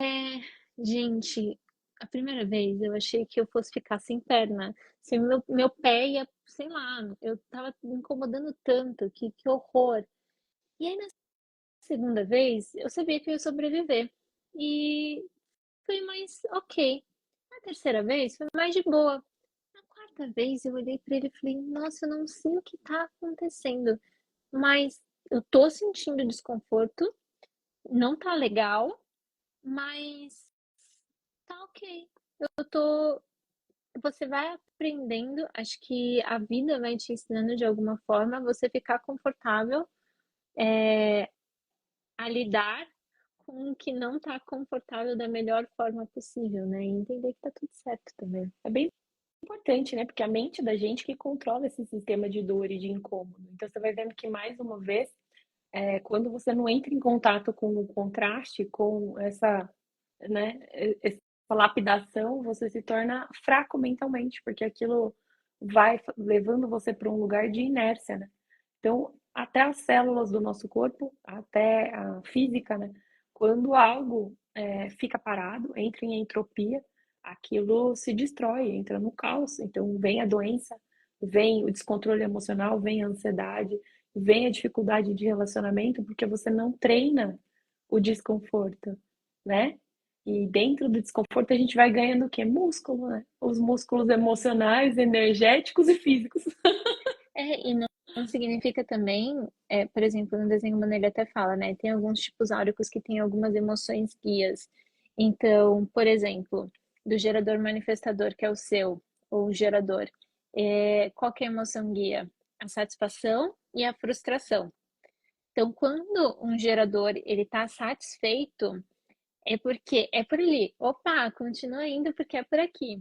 Speaker 1: é, gente, a primeira vez eu achei que eu fosse ficar sem perna. Se meu pé ia, sei lá, eu tava me incomodando tanto, que horror. E aí, na segunda vez, eu sabia que eu ia sobreviver. E foi mais ok. Na terceira vez, foi mais de boa. Na quarta vez, eu olhei pra ele e falei: Nossa, eu não sei o que tá acontecendo, mas eu tô sentindo desconforto, não tá legal, mas tá ok. Eu tô. Você vai aprendendo, acho que a vida vai te ensinando de alguma forma você ficar confortável a lidar com o que não tá confortável da melhor forma possível, né? E entender que tá tudo certo também.
Speaker 2: É bem importante, né? Porque a mente da gente que controla esse sistema de dor e de incômodo. Então você vai vendo que mais uma vez, quando você não entra em contato com o contraste, com essa, né, essa lapidação, você se torna fraco mentalmente, porque aquilo vai levando você para um lugar de inércia, né? Então, até as células do nosso corpo, até a física, né? Quando algo fica parado, entra em entropia, aquilo se destrói, entra no caos. Então, vem a doença, vem o descontrole emocional, vem a ansiedade, vem a dificuldade de relacionamento porque você não treina o desconforto, né? E dentro do desconforto a gente vai ganhando o quê? Músculo, né? Os músculos emocionais, energéticos e físicos.
Speaker 1: E não significa também, por exemplo, no desenho humano ele até fala, né? Tem alguns tipos áuricos que têm algumas emoções guias. Então, por exemplo, do gerador manifestador, que é o seu, ou o gerador, qual que é a emoção guia? A satisfação e a frustração. Então, quando um gerador ele está satisfeito, é porque é por ali. Opa, continua indo porque é por aqui.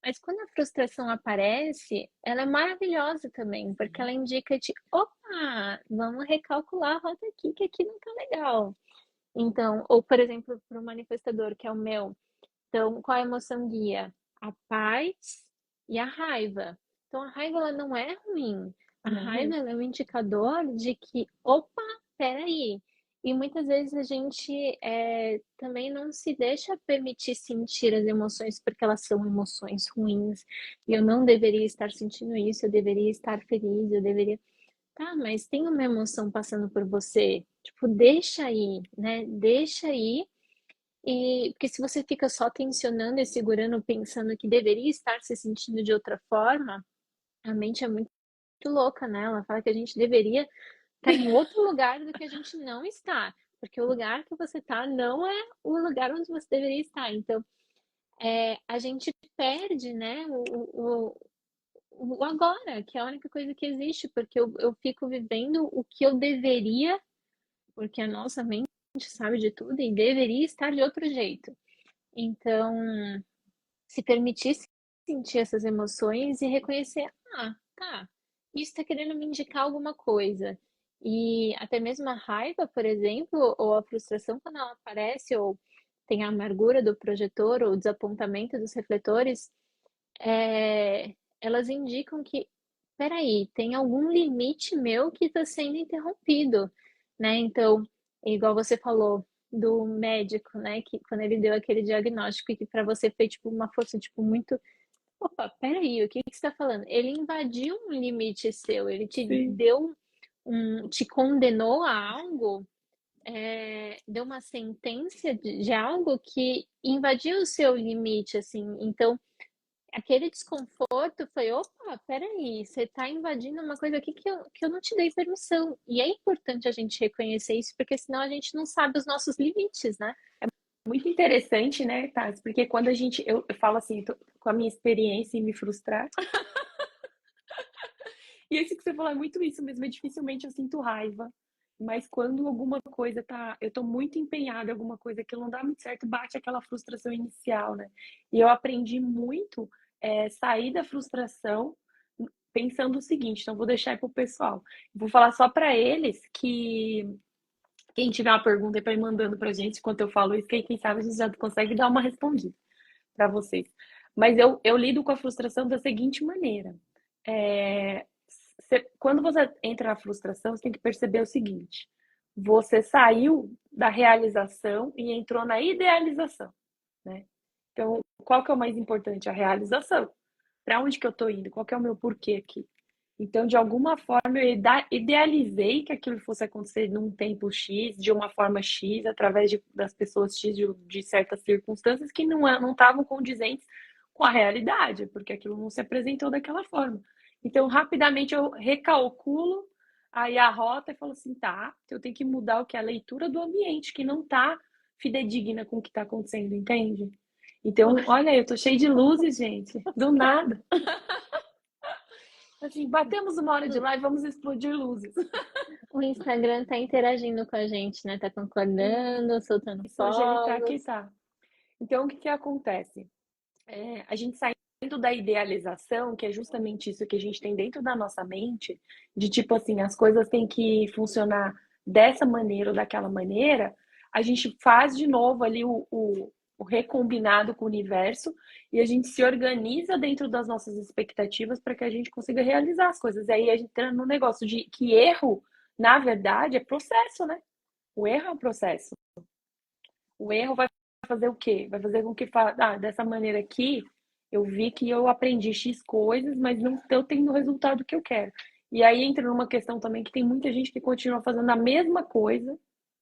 Speaker 1: Mas quando a frustração aparece, ela é maravilhosa também, porque ela indica de, opa, vamos recalcular a rota aqui, que aqui não tá legal. Então, ou por exemplo, para o manifestador, que é o meu. Então, qual é a emoção guia? A paz e a raiva. Então, a raiva ela não é ruim. A
Speaker 2: Não
Speaker 1: raiva
Speaker 2: mesmo.
Speaker 1: ela é um indicador de que, opa, peraí. E muitas vezes a gente também não se deixa permitir sentir as emoções porque elas são emoções ruins. E eu não deveria estar sentindo isso, eu deveria estar feliz, eu deveria. Tá, mas tem uma emoção passando por você. Tipo, deixa aí, né? Deixa aí e porque se você fica só tensionando e segurando, pensando que deveria estar se sentindo de outra forma, a mente é muito louca, né? Ela fala que a gente deveria estar em outro lugar do que a gente não está, porque o lugar que você está não é o lugar onde você deveria estar. Então, a gente perde, né, o agora, que é a única coisa que existe, porque eu fico vivendo o que eu deveria, porque a nossa mente sabe de tudo e deveria estar de outro jeito. Então, se permitir sentir essas emoções e reconhecer, ah, tá, isso está querendo me indicar alguma coisa. E até mesmo a raiva, por exemplo, ou a frustração quando ela aparece, ou tem a amargura do projetor, ou o desapontamento dos refletores, elas indicam que, peraí, tem algum limite meu que está sendo interrompido, né? Então, igual você falou do médico, né? Que quando ele deu aquele diagnóstico e que para você foi tipo uma força tipo muito, opa, peraí, o que que você está falando? Ele invadiu um limite seu, ele te
Speaker 2: Sim.
Speaker 1: deu te condenou a algo, deu uma sentença de algo que invadiu o seu limite, assim. Então aquele desconforto foi, opa, peraí, você está invadindo uma coisa aqui que eu não te dei permissão. E é importante a gente reconhecer isso, porque senão a gente não sabe os nossos limites, né?
Speaker 2: Muito interessante, né, Tati? Porque quando a gente, eu falo assim, com a minha experiência em me frustrar, e esse que você falou é muito isso mesmo, é dificilmente eu sinto raiva, mas quando alguma coisa tá, eu tô muito empenhada em alguma coisa que não dá muito certo, bate aquela frustração inicial, né? E eu aprendi muito sair da frustração pensando o seguinte, então vou deixar aí pro pessoal. Vou falar só para eles que quem tiver uma pergunta aí para ir mandando pra gente enquanto eu falo isso, que aí, quem sabe a gente já consegue dar uma respondida para vocês. Mas eu lido com a frustração da seguinte maneira. Quando você entra na frustração, você tem que perceber o seguinte: você saiu da realização e entrou na idealização, né? Então, qual que é o mais importante? A realização. Para onde que eu estou indo? Qual que é o meu porquê aqui? Então, de alguma forma, eu idealizei que aquilo fosse acontecer num tempo X, de uma forma X, através das pessoas X, de certas circunstâncias que não estavam condizentes com a realidade, porque aquilo não se apresentou daquela forma. Então, rapidamente, eu recalculo aí a rota e falo assim, tá, eu tenho que mudar o que? A leitura do ambiente, que não está fidedigna com o que está acontecendo, entende? Então, olha, eu tô cheio de luzes, gente, do nada. Assim, batemos 1 hora de live, vamos explodir luzes.
Speaker 1: O Instagram tá interagindo com a gente, né? Tá concordando, soltando
Speaker 2: Isso, hoje ele tá aqui,
Speaker 1: fogos.
Speaker 2: tá. Então, o que que acontece? A gente saindo da idealização, que é justamente isso que a gente tem dentro da nossa mente, de tipo assim, as coisas têm que funcionar dessa maneira ou daquela maneira, a gente faz de novo ali o recombinado com o universo e a gente se organiza dentro das nossas expectativas para que a gente consiga realizar as coisas. E aí a gente entra no negócio de que erro, na verdade, é processo, né? O erro é um processo. O erro vai fazer o quê? Vai fazer com que, dessa maneira aqui, eu vi que eu aprendi X coisas, mas não estou tendo o resultado que eu quero. E aí entra numa questão também que tem muita gente que continua fazendo a mesma coisa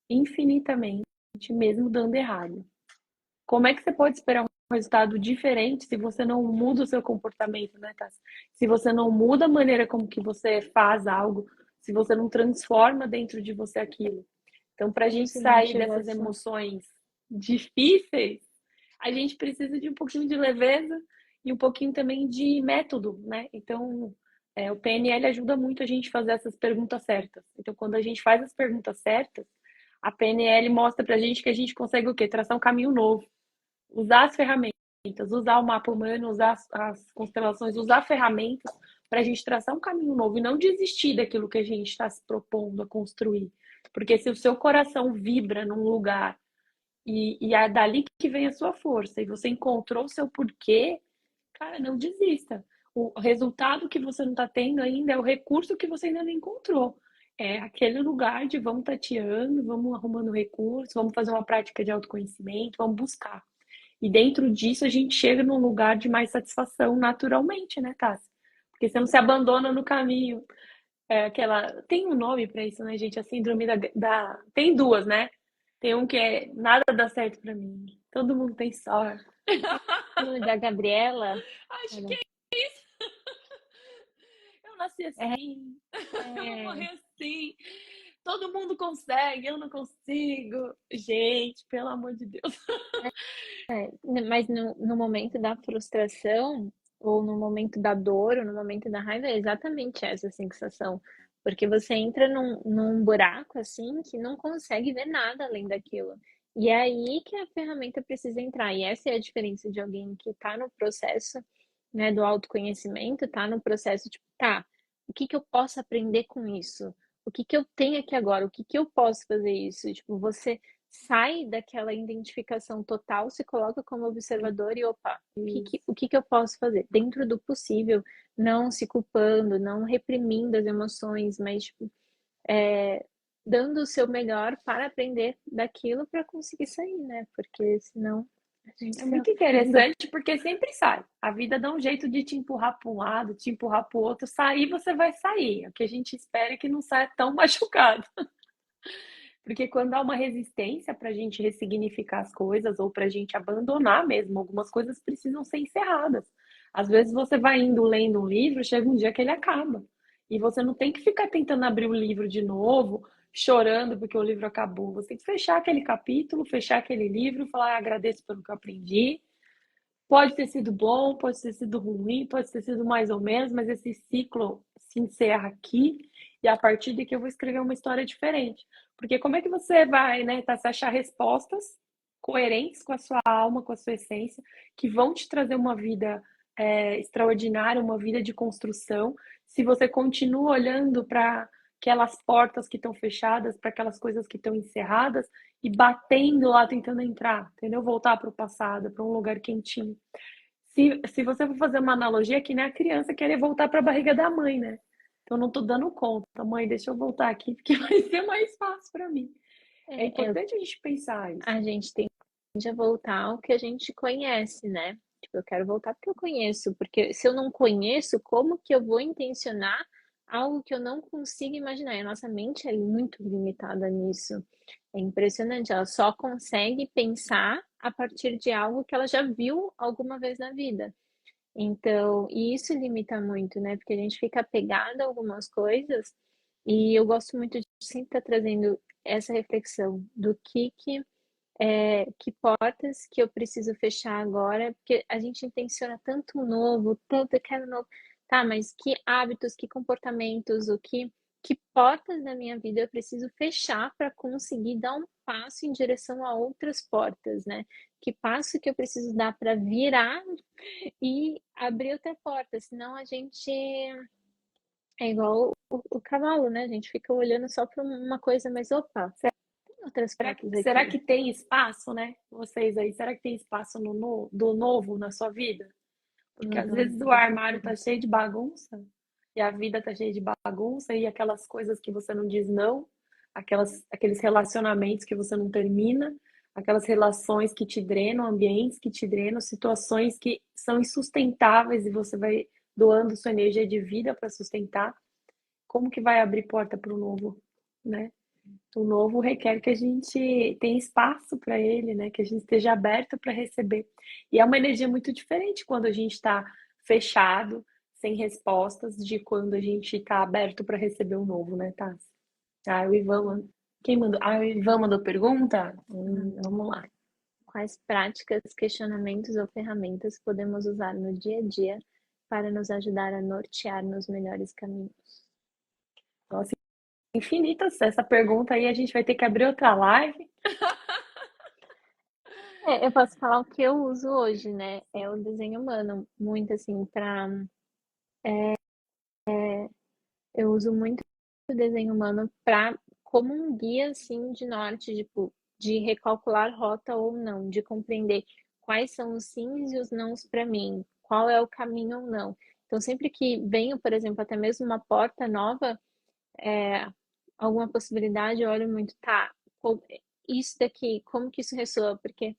Speaker 2: infinitamente, mesmo dando errado. Como é que você pode esperar um resultado diferente se você não muda o seu comportamento, né, Tassi? Se você não muda a maneira como que você faz algo, se você não transforma dentro de você aquilo. Então, para a gente
Speaker 1: Se
Speaker 2: sair dessas
Speaker 1: motivação.
Speaker 2: emoções difíceis, a gente precisa de um pouquinho de leveza e um pouquinho também de método, né? Então, o PNL ajuda muito a gente a fazer essas perguntas certas. Então, quando a gente faz as perguntas certas, a PNL mostra pra gente que a gente consegue o quê? Traçar um caminho novo. Usar as ferramentas, usar o mapa humano, usar as constelações, usar ferramentas para a gente traçar um caminho novo e não desistir daquilo que a gente está se propondo a construir. Porque se o seu coração vibra num lugar e é dali que vem a sua força e você encontrou o seu porquê, cara, não desista. O resultado que você não está tendo ainda é o recurso que você ainda não encontrou. É aquele lugar de vamos tateando, vamos arrumando recursos, vamos fazer uma prática de autoconhecimento, vamos buscar. E dentro disso a gente chega num lugar de mais satisfação naturalmente, né, Tássia? Porque você não se abandona no caminho. É aquela. Tem um nome pra isso, né, gente? A síndrome da. Tem duas, né? Tem um que é nada dá certo pra mim. Todo mundo tem sorte.
Speaker 1: Síndrome da Gabriela.
Speaker 2: Acho que
Speaker 1: Olha,
Speaker 2: eu nasci
Speaker 1: é,
Speaker 2: assim, eu vou
Speaker 1: é,
Speaker 2: morrer assim. Todo mundo consegue, eu não consigo. Gente, pelo amor de Deus.
Speaker 1: mas no momento da frustração, ou no momento da dor, ou no momento da raiva, é exatamente essa sensação. Porque você entra num buraco assim que não consegue ver nada além daquilo. E é aí que a ferramenta precisa entrar. E essa é a diferença de alguém que está no processo, né, do autoconhecimento, está no processo, tipo, tá, o que que eu posso aprender com isso? O que que eu tenho aqui agora? O que que eu posso fazer isso? Tipo, você sai daquela identificação total, se coloca como observador e opa, o que que eu posso fazer? Dentro do possível, não se culpando, não reprimindo as emoções, mas tipo, dando o seu melhor para aprender daquilo para conseguir sair, né? Porque senão a gente
Speaker 2: É
Speaker 1: se
Speaker 2: muito
Speaker 1: afunda.
Speaker 2: interessante porque sempre sai. A vida dá um jeito de te empurrar para um lado, te empurrar para o outro. Sair, você vai sair. O que a gente espera é que não saia tão machucado. Porque quando há uma resistência para a gente ressignificar as coisas ou para a gente abandonar mesmo, algumas coisas precisam ser encerradas. Às vezes você vai indo lendo um livro, chega um dia que ele acaba. E você não tem que ficar tentando abrir o livro de novo, chorando porque o livro acabou. Você tem que fechar aquele capítulo, fechar aquele livro, falar: "Ah, agradeço pelo que eu aprendi. Pode ter sido bom, pode ter sido ruim, pode ter sido mais ou menos, mas esse ciclo se encerra aqui e a partir daqui eu vou escrever uma história diferente. Porque como é que você vai, né, se achar respostas coerentes com a sua alma, com a sua essência, que vão te trazer uma vida extraordinária, uma vida de construção, se você continua olhando para aquelas portas que estão fechadas, para aquelas coisas que estão encerradas e batendo lá, tentando entrar, entendeu? Voltar para o passado, para um lugar quentinho. Se você for fazer uma analogia, que nem a criança querer voltar para a barriga da mãe, né? Então, não tô dando conta. Mãe, deixa eu voltar aqui, porque vai ser mais fácil para mim. É
Speaker 1: É,
Speaker 2: importante a gente pensar isso.
Speaker 1: a gente tende a voltar ao que a gente conhece, né? Tipo, eu quero voltar porque eu conheço, porque se eu não conheço, como que eu vou intencionar algo que eu não consigo imaginar? E a nossa mente é muito limitada nisso. É impressionante, ela só consegue pensar a partir de algo que ela já viu alguma vez na vida. Então, e isso limita muito, né? Porque a gente fica apegado a algumas coisas, e eu gosto muito de sempre estar trazendo essa reflexão do que portas que eu preciso fechar agora, porque a gente intenciona tanto novo, tanto eu quero novo, tá, mas que hábitos, que comportamentos, que portas da minha vida eu preciso fechar para conseguir dar um passo em direção a outras portas, né? Que passo que eu preciso dar para virar e abrir outra porta, senão a gente é igual o cavalo, né? A gente fica olhando só para uma coisa, mas opa, tem outras portas
Speaker 2: Será
Speaker 1: aqui.
Speaker 2: que tem espaço, né? Vocês aí, será que tem espaço do novo na sua vida? Porque às vezes o armário tá cheio de bagunça e a vida tá cheia de bagunça e aquelas coisas que você não diz não, aqueles relacionamentos que você não termina, aquelas relações que te drenam, ambientes que te drenam, situações que são insustentáveis e você vai doando sua energia de vida para sustentar. como que vai abrir porta para o novo, né? O novo requer que a gente tenha espaço para ele, né? Que a gente esteja aberto para receber. E é uma energia muito diferente quando a gente está fechado, sem respostas, de quando a gente está aberto para receber o novo, né, Tassi? Ah, o Ivan, quem mandou? Ah, o Ivan mandou pergunta?
Speaker 1: Mandou.
Speaker 2: Vamos lá.
Speaker 1: Quais práticas, questionamentos ou ferramentas podemos usar no dia a dia para nos ajudar a nortear nos melhores caminhos?
Speaker 2: Nossa, infinitas. Essa pergunta aí a gente vai ter que abrir outra live.
Speaker 1: Eu posso falar o que eu uso hoje, né? É o desenho humano, muito assim, para. Eu uso muito o desenho humano para como um guia assim de norte, tipo, de recalcular rota ou não, de compreender quais são os sims e os nãos para mim, qual é o caminho ou não. Então, sempre que venho, por exemplo, até mesmo uma porta nova, alguma possibilidade, eu olho muito, tá, isso daqui, como que isso ressoa? Porque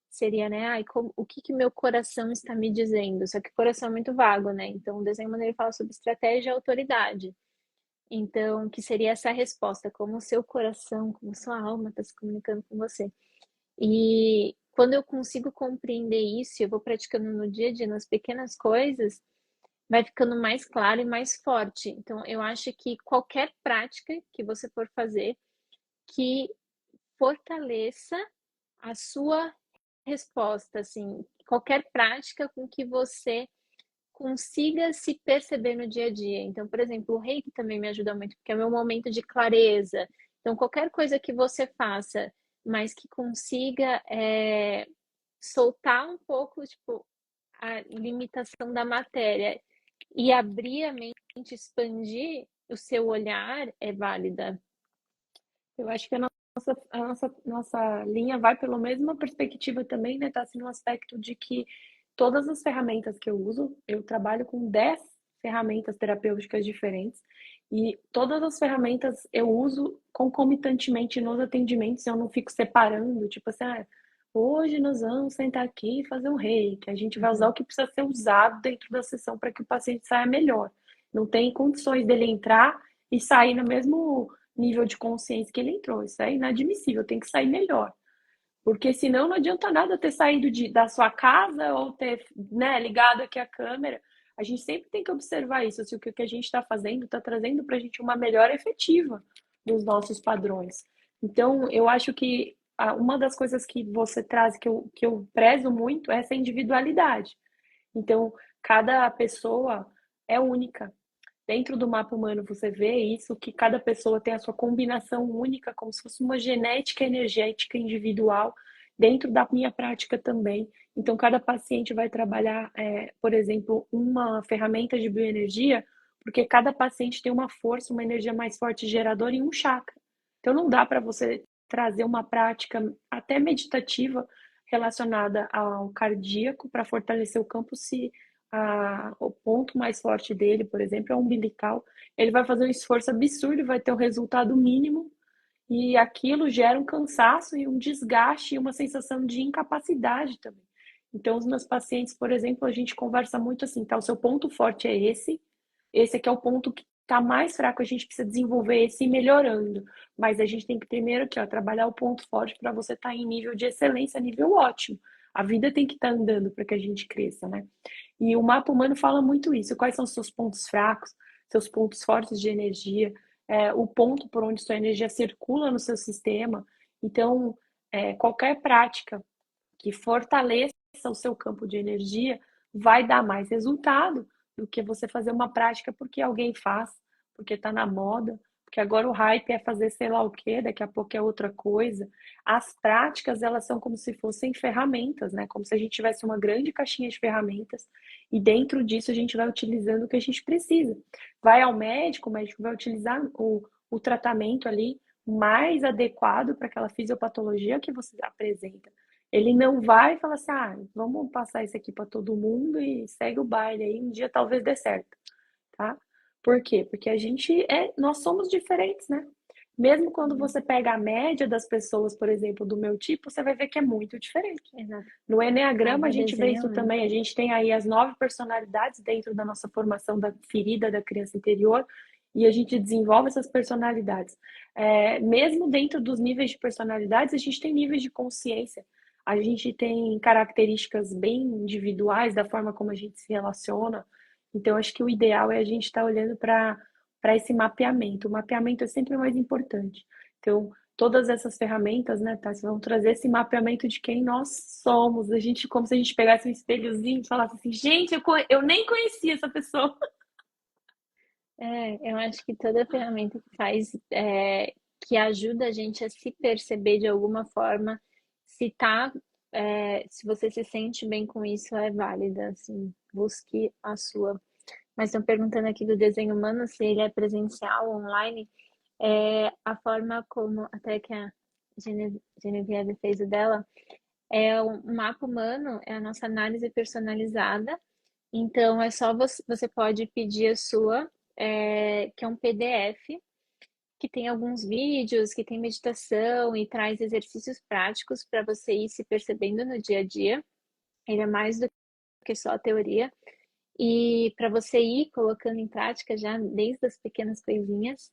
Speaker 1: seria, né, ai, o que que meu coração está me dizendo? Só que o coração é muito vago, né? Então, o desenho humano ele fala sobre estratégia e autoridade. Então, que seria essa resposta, como o seu coração, como a sua alma está se comunicando com você. E quando eu consigo compreender isso, eu vou praticando no dia a dia, nas pequenas coisas, vai ficando mais claro e mais forte. Então, eu acho que qualquer prática que você for fazer, que fortaleça a sua resposta, assim, qualquer prática com que você consiga se perceber no dia a dia. Então, por exemplo, o reiki também me ajuda muito, porque é o meu momento de clareza. Então, qualquer coisa que você faça, mas que consiga soltar um pouco, tipo, a limitação da matéria e abrir a mente, expandir o seu olhar, é válida.
Speaker 2: Eu acho que a nossa linha vai pela mesma perspectiva também, né? Tá assim, no aspecto de que todas as ferramentas que eu uso, eu trabalho com 10 ferramentas terapêuticas diferentes e todas as ferramentas eu uso concomitantemente nos atendimentos, eu não fico separando, tipo assim, hoje nós vamos sentar aqui e fazer um reiki, a gente vai usar o
Speaker 1: Uhum.
Speaker 2: que precisa ser usado dentro da sessão para que o paciente saia melhor. Não tem condições dele entrar e sair no mesmo nível de consciência que ele entrou. Isso é inadmissível, tem que sair melhor. Porque senão não adianta nada ter saído da sua casa ou ter, né, ligado aqui a câmera. A gente sempre tem que observar isso, se o que a gente está fazendo está trazendo para a gente uma melhora efetiva dos nossos padrões. Então, eu acho que uma das coisas que você traz, que eu prezo muito, é essa individualidade. Então, cada pessoa é única. Dentro do mapa humano você vê isso, que cada pessoa tem a sua combinação única, como se fosse uma genética energética individual, dentro da minha prática também. Então, cada paciente vai trabalhar, por exemplo, uma ferramenta de bioenergia, porque cada paciente tem uma força, uma energia mais forte geradora e um chakra. Então, não dá para você trazer uma prática até meditativa relacionada ao cardíaco para fortalecer o campo se o ponto mais forte dele, por exemplo, é o umbilical. Ele vai fazer um esforço absurdo e vai ter um resultado mínimo, e aquilo gera um cansaço e um desgaste e uma sensação de incapacidade também. Então, os meus pacientes, por exemplo, a gente conversa muito assim, tá? O seu ponto forte é esse aqui é o ponto que está mais fraco, a gente precisa desenvolver esse e ir melhorando. Mas a gente tem que primeiro aqui, ó, trabalhar o ponto forte para você estar em nível de excelência, nível ótimo. A vida tem que estar andando para que a gente cresça, né? E o mapa humano fala muito isso. Quais são os seus pontos fracos, seus pontos fortes de energia, o ponto por onde sua energia circula no seu sistema. Então, qualquer prática que fortaleça o seu campo de energia vai dar mais resultado do que você fazer uma prática porque alguém faz, porque está na moda, porque agora o hype é fazer sei lá o quê, daqui a pouco é outra coisa. As práticas, elas são como se fossem ferramentas, né? Como se a gente tivesse uma grande caixinha de ferramentas e dentro disso a gente vai utilizando o que a gente precisa. Vai ao médico, o médico vai utilizar o tratamento ali mais adequado para aquela fisiopatologia que você apresenta. Ele não vai falar assim, vamos passar isso aqui para todo mundo e segue o baile aí, um dia talvez dê certo, tá? Por quê? Porque nós somos diferentes, né? Mesmo quando você pega a média das pessoas, por exemplo, do meu tipo, você vai ver que é muito diferente.
Speaker 1: Exato.
Speaker 2: No Enneagrama a
Speaker 1: Cada
Speaker 2: gente vê
Speaker 1: desenho,
Speaker 2: isso
Speaker 1: né?
Speaker 2: também. A gente tem aí as 9 personalidades dentro da nossa formação da ferida da criança interior. e a gente desenvolve essas personalidades. Mesmo dentro dos níveis de personalidades, a gente tem níveis de consciência. A gente tem características bem individuais da forma como a gente se relaciona. Então, acho que o ideal é a gente estar olhando para esse mapeamento. O mapeamento é sempre o mais importante. Então, todas essas ferramentas, né, Tassi, vão trazer esse mapeamento de quem nós somos. A gente, como se a gente pegasse um espelhozinho e falasse assim, gente, eu nem conhecia essa pessoa.
Speaker 1: Eu acho que toda ferramenta que faz, que ajuda a gente a se perceber de alguma forma, se tá, se você se sente bem com isso, é válida, assim, busque a sua. Mas estão perguntando aqui do desenho humano, se ele é presencial, online, a forma como, até que a Genevieve fez o dela, o mapa humano, é a nossa análise personalizada, então é só você pode pedir a sua, que é um PDF, que tem alguns vídeos, que tem meditação e traz exercícios práticos para você ir se percebendo no dia a dia. Ele é mais do que só a teoria. E para você ir colocando em prática já desde as pequenas coisinhas.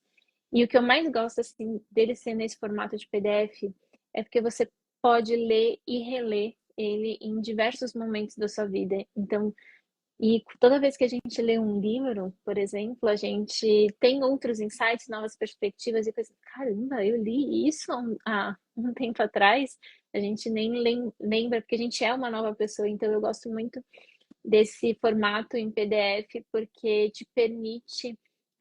Speaker 1: E o que eu mais gosto assim dele ser nesse formato de PDF é porque você pode ler e reler ele em diversos momentos da sua vida. Então, e toda vez que a gente lê um livro, por exemplo, a gente tem outros insights, novas perspectivas e coisa, caramba, eu li isso há um tempo atrás. A gente nem lembra, porque a gente é uma nova pessoa. Então, eu gosto muito desse formato em PDF, porque te permite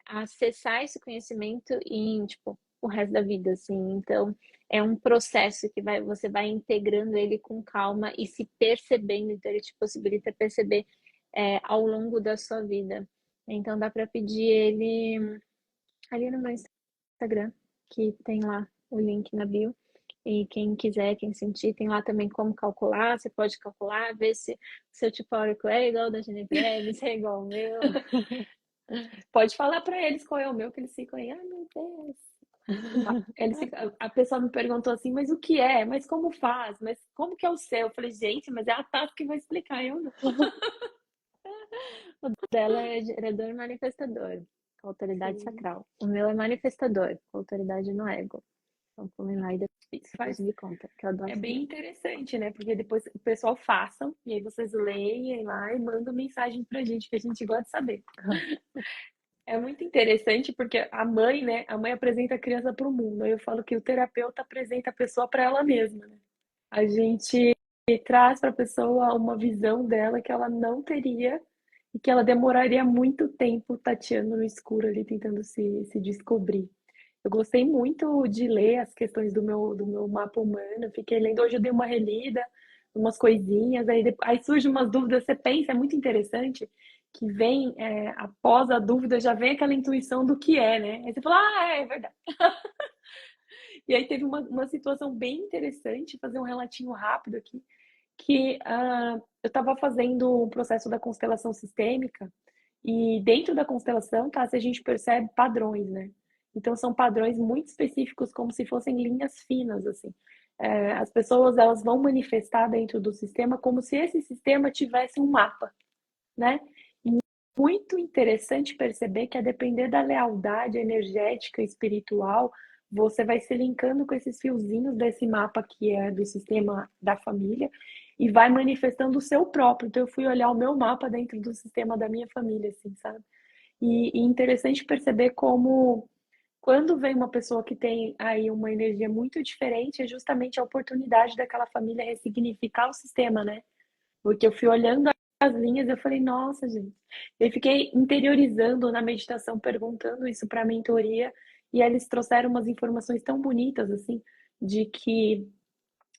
Speaker 1: acessar esse conhecimento em, tipo, o resto da vida, assim. Então, é um processo que você vai integrando ele com calma e se percebendo, então ele te possibilita perceber ao longo da sua vida. Então, dá para pedir ele ali no meu Instagram, que tem lá o link na bio. E quem quiser, quem sentir, tem lá também como calcular. Você pode calcular, ver se o seu tipo áurico é igual ao da Genevieve, se é igual ao meu.
Speaker 2: Pode falar para eles qual é o meu, que eles ficam aí, ai meu Deus. A pessoa me perguntou assim, mas o que é? Mas como faz? Mas como que é o seu? Eu falei, gente, mas é a Tati que vai explicar, eu não.
Speaker 1: O dela é gerador manifestador, com autoridade
Speaker 2: Sim.
Speaker 1: sacral. O meu é manifestador, com autoridade no ego. Então, põe lá e
Speaker 2: Isso
Speaker 1: depois
Speaker 2: faz,
Speaker 1: me conta, que eu adoro
Speaker 2: é
Speaker 1: saber.
Speaker 2: bem interessante, né? Porque depois o pessoal façam, e aí vocês leem lá e mandam mensagem pra gente, que a gente gosta de saber. É muito interessante porque a mãe, né? A mãe apresenta a criança para o mundo. Aí eu falo que o terapeuta apresenta a pessoa para ela mesma, né? A gente traz para a pessoa uma visão dela que ela não teria e que ela demoraria muito tempo tateando no escuro ali, tentando se descobrir. Eu gostei muito de ler as questões do meu mapa humano. Fiquei lendo, hoje eu dei uma relida, umas coisinhas, aí surge umas dúvidas, você pensa, é muito interessante, que vem, após a dúvida, já vem aquela intuição do que é, né? Aí você fala, é verdade. E aí teve uma situação bem interessante, fazer um relatinho rápido aqui, que eu estava fazendo um processo da constelação sistêmica, e dentro da constelação, tá, se a gente percebe padrões, né? Então são padrões muito específicos, como se fossem linhas finas, assim. As pessoas elas vão manifestar dentro do sistema como se esse sistema tivesse um mapa, né? E muito interessante perceber que a depender da lealdade energética e espiritual, você vai se linkando com esses fiozinhos desse mapa que é do sistema da família e vai manifestando o seu próprio. Então eu fui olhar o meu mapa dentro do sistema da minha família, assim, sabe? E interessante perceber como quando vem uma pessoa que tem aí uma energia muito diferente, é justamente a oportunidade daquela família ressignificar o sistema, né? Porque eu fui olhando as linhas, eu falei, nossa, gente. Eu fiquei interiorizando na meditação, perguntando isso para a mentoria, e eles trouxeram umas informações tão bonitas, assim, de que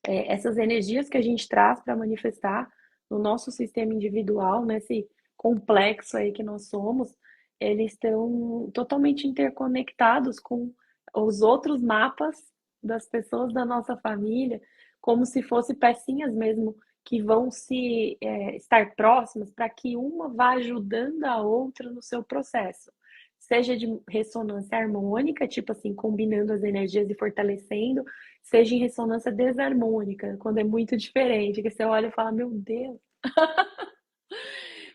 Speaker 2: essas energias que a gente traz para manifestar no nosso sistema individual, nesse complexo aí que nós somos, eles estão totalmente interconectados com os outros mapas das pessoas da nossa família, como se fossem pecinhas mesmo que vão estar próximas para que uma vá ajudando a outra no seu processo. Seja de ressonância harmônica, tipo assim, combinando as energias e fortalecendo, seja em ressonância desarmônica, quando é muito diferente, que você olha e fala, meu Deus,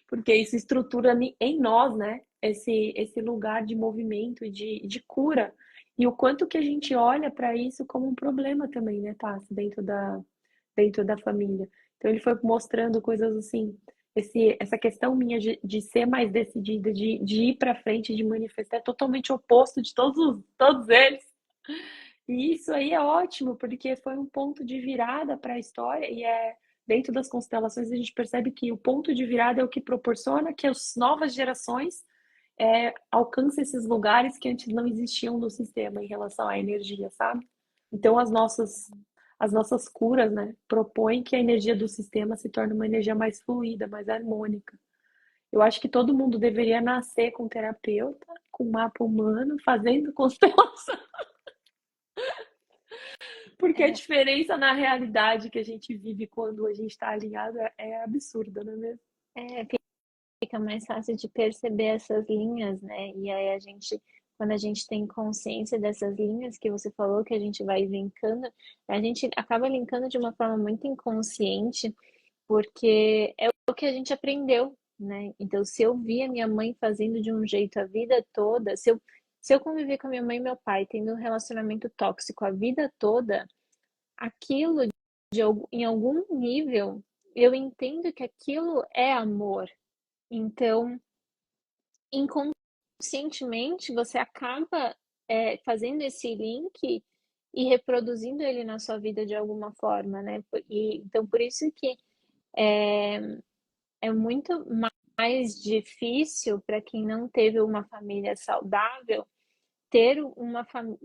Speaker 2: porque isso estrutura em nós, né? esse lugar de movimento e de cura. E o quanto que a gente olha para isso como um problema também, né, Tassi, dentro da família. Então ele foi mostrando coisas assim, essa questão minha de ser mais decidida, de ir para frente, de manifestar, é totalmente oposto de todos eles. E isso aí é ótimo, porque foi um ponto de virada para a história e dentro das constelações a gente percebe que o ponto de virada é o que proporciona que as novas gerações alcancem esses lugares que antes não existiam no sistema em relação à energia, sabe? Então as nossas curas, né, propõem que a energia do sistema se torne uma energia mais fluida, mais harmônica. Eu acho que todo mundo deveria nascer com terapeuta, com mapa humano, fazendo constelação. Porque a
Speaker 1: É,
Speaker 2: diferença na realidade que a gente vive quando a gente está alinhado é absurda, não é mesmo?
Speaker 1: é, fica mais fácil de perceber essas linhas, né? E aí quando a gente tem consciência dessas linhas que você falou, que a gente vai linkando, a gente acaba linkando de uma forma muito inconsciente, porque é o que a gente aprendeu, né? Então, se eu vi a minha mãe fazendo de um jeito a vida toda, se eu conviver com a minha mãe e meu pai tendo um relacionamento tóxico a vida toda, aquilo em algum nível, eu entendo que aquilo é amor. Então, inconscientemente, você acaba fazendo esse link e reproduzindo ele na sua vida de alguma forma, né? Então, por isso que é muito mais difícil para quem não teve uma família saudável ter uma família,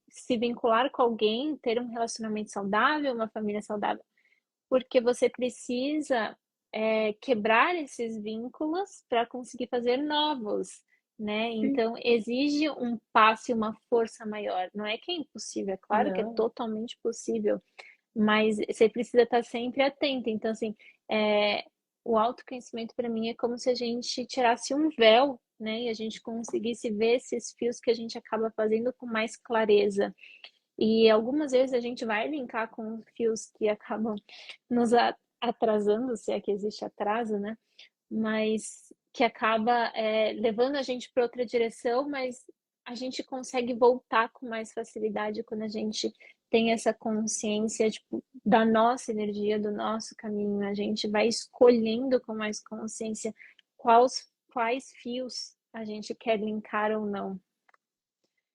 Speaker 1: se vincular com alguém, ter um relacionamento saudável, uma família saudável, porque você precisa quebrar esses vínculos para conseguir fazer novos, né?
Speaker 2: Sim.
Speaker 1: Então exige um passo e uma força maior. Não é que é impossível, é claro que é
Speaker 2: Não,
Speaker 1: totalmente possível, mas você precisa estar sempre atento. Então, assim, é, o autoconhecimento para mim é como se a gente tirasse um véu, né? E a gente conseguisse ver esses fios que a gente acaba fazendo com mais clareza. E algumas vezes a gente vai linkar com fios que acabam nos atrasando, se é que existe atraso, né? Mas que acaba levando a gente para outra direção, mas a gente consegue voltar com mais facilidade quando a gente tem essa consciência, tipo, da nossa energia, do nosso caminho. A gente vai escolhendo com mais consciência quais fios a gente quer linkar ou não.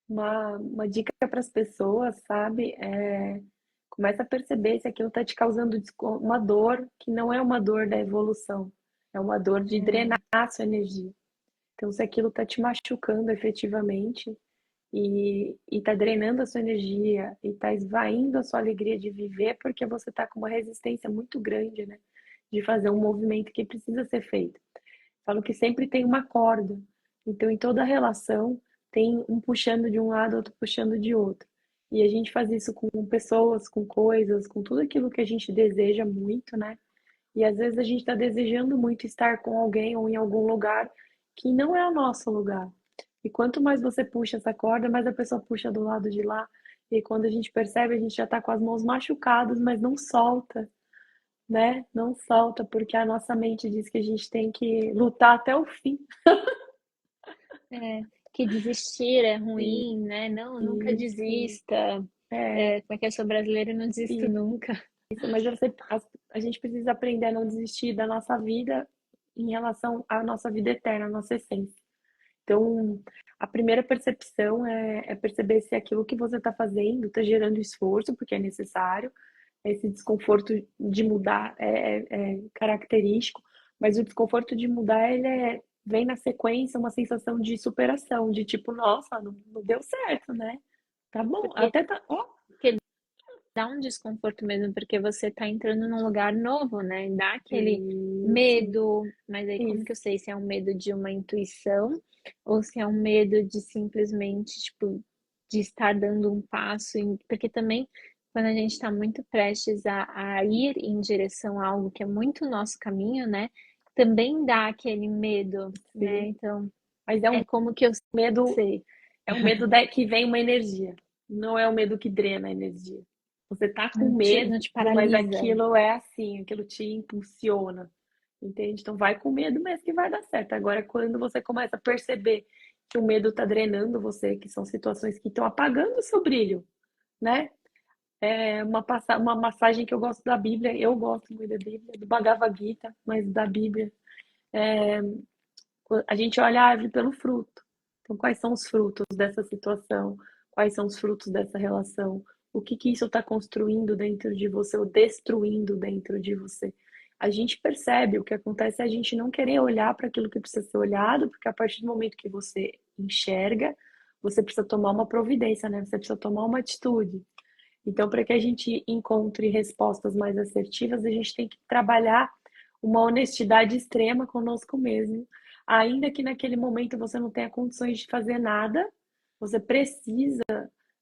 Speaker 2: uma dica para as pessoas, sabe? Começa a perceber se aquilo está te causando uma dor que não é uma dor da evolução, é uma dor de drenar a sua energia. Então, se aquilo está te machucando efetivamente e está drenando a sua energia e está esvaindo a sua alegria de viver, porque você está com uma resistência muito grande, né? De fazer um movimento que precisa ser feito. Falo que sempre tem uma corda. Então, em toda relação, tem um puxando de um lado, outro puxando de outro. E a gente faz isso com pessoas, com coisas, com tudo aquilo que a gente deseja muito, né? E às vezes a gente está desejando muito estar com alguém ou em algum lugar que não é o nosso lugar. E quanto mais você puxa essa corda, mais a pessoa puxa do lado de lá. E quando a gente percebe, a gente já está com as mãos machucadas, mas não solta, né? Não solta, porque a nossa mente diz que a gente tem que lutar até o fim.
Speaker 1: É, que desistir é
Speaker 2: E
Speaker 1: ruim, né? Não, nunca
Speaker 2: isso,
Speaker 1: desista.
Speaker 2: é
Speaker 1: Como é que eu sou brasileira e não desisto nunca.
Speaker 2: isso. Mas a gente precisa aprender a não desistir da nossa vida em relação à nossa vida eterna, à nossa essência. Então, a primeira percepção é perceber se aquilo que você está fazendo está gerando esforço, porque é necessário. Esse desconforto de mudar é característico, mas o desconforto de mudar vem na sequência uma sensação de superação, de tipo, nossa, não deu certo, né? Tá bom,
Speaker 1: Porque,
Speaker 2: até tá. Ó,
Speaker 1: porque dá um desconforto mesmo, porque você tá entrando num lugar novo, né? Dá aquele
Speaker 2: isso,
Speaker 1: medo, mas aí como
Speaker 2: isso.
Speaker 1: que eu sei se é um medo de uma intuição ou se é um medo de simplesmente, tipo, de estar dando um passo, porque também quando a gente está muito prestes a ir em direção a algo que é muito nosso caminho, né? Também dá aquele medo, né?
Speaker 2: Sim.
Speaker 1: Então,
Speaker 2: Mas é
Speaker 1: é
Speaker 2: um
Speaker 1: como que eu
Speaker 2: medo,
Speaker 1: sei.
Speaker 2: é um medo que vem uma energia. Não é o medo que drena a energia. Você tá com
Speaker 1: Não te
Speaker 2: medo, mas
Speaker 1: paralisa.
Speaker 2: aquilo é assim, aquilo te impulsiona. entende? Então vai com medo mesmo que vai dar certo. Agora, quando você começa a perceber que o medo tá drenando você, que são situações que estão apagando o seu brilho, né? É uma passagem que eu gosto da Bíblia, eu gosto muito da Bíblia, do Bhagavad Gita, mas da Bíblia. A gente olha a árvore pelo fruto. Então, quais são os frutos dessa situação? Quais são os frutos dessa relação? O que que isso está construindo dentro de você ou destruindo dentro de você? A gente percebe, o que acontece é a gente não querer olhar para aquilo que precisa ser olhado, porque a partir do momento que você enxerga, você precisa tomar uma providência, né? Você precisa tomar uma atitude. Então, para que a gente encontre respostas mais assertivas, a gente tem que trabalhar uma honestidade extrema conosco mesmo. Ainda que naquele momento você não tenha condições de fazer nada, você precisa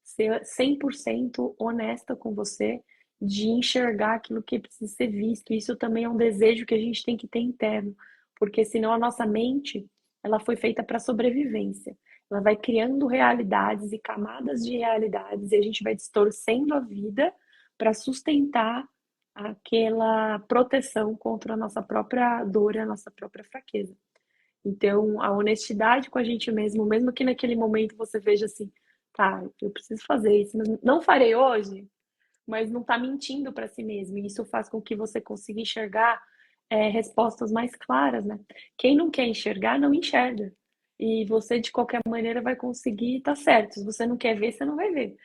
Speaker 2: ser 100% honesta com você, de enxergar aquilo que precisa ser visto. Isso também é um desejo que a gente tem que ter interno, porque senão a nossa mente, ela foi feita para sobrevivência. Ela vai criando realidades e camadas de realidades e a gente vai distorcendo a vida para sustentar aquela proteção contra a nossa própria dor e a nossa própria fraqueza. Então, a honestidade com a gente mesmo, mesmo que naquele momento você veja assim, tá, eu preciso fazer isso, mas não farei hoje, mas não está mentindo para si mesmo. E isso faz com que você consiga enxergar respostas mais claras, né? Quem não quer enxergar, não enxerga. E você, de qualquer maneira, vai conseguir estar certo. Se você não quer ver, você não vai ver.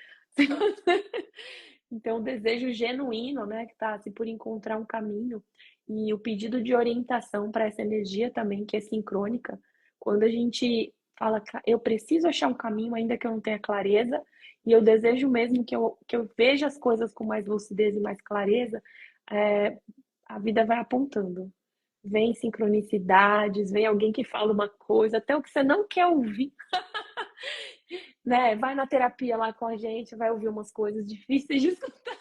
Speaker 2: Então, o desejo genuíno, né, que tá assim, por encontrar um caminho e o pedido de orientação para essa energia também, que é sincrônica, quando a gente fala, eu preciso achar um caminho, ainda que eu não tenha clareza, e eu desejo mesmo que eu veja as coisas com mais lucidez e mais clareza, é, a vida vai apontando. Vem sincronicidades, vem alguém que fala uma coisa, até o que você não quer ouvir, né? Vai na terapia lá com a gente, vai ouvir umas coisas difíceis de escutar.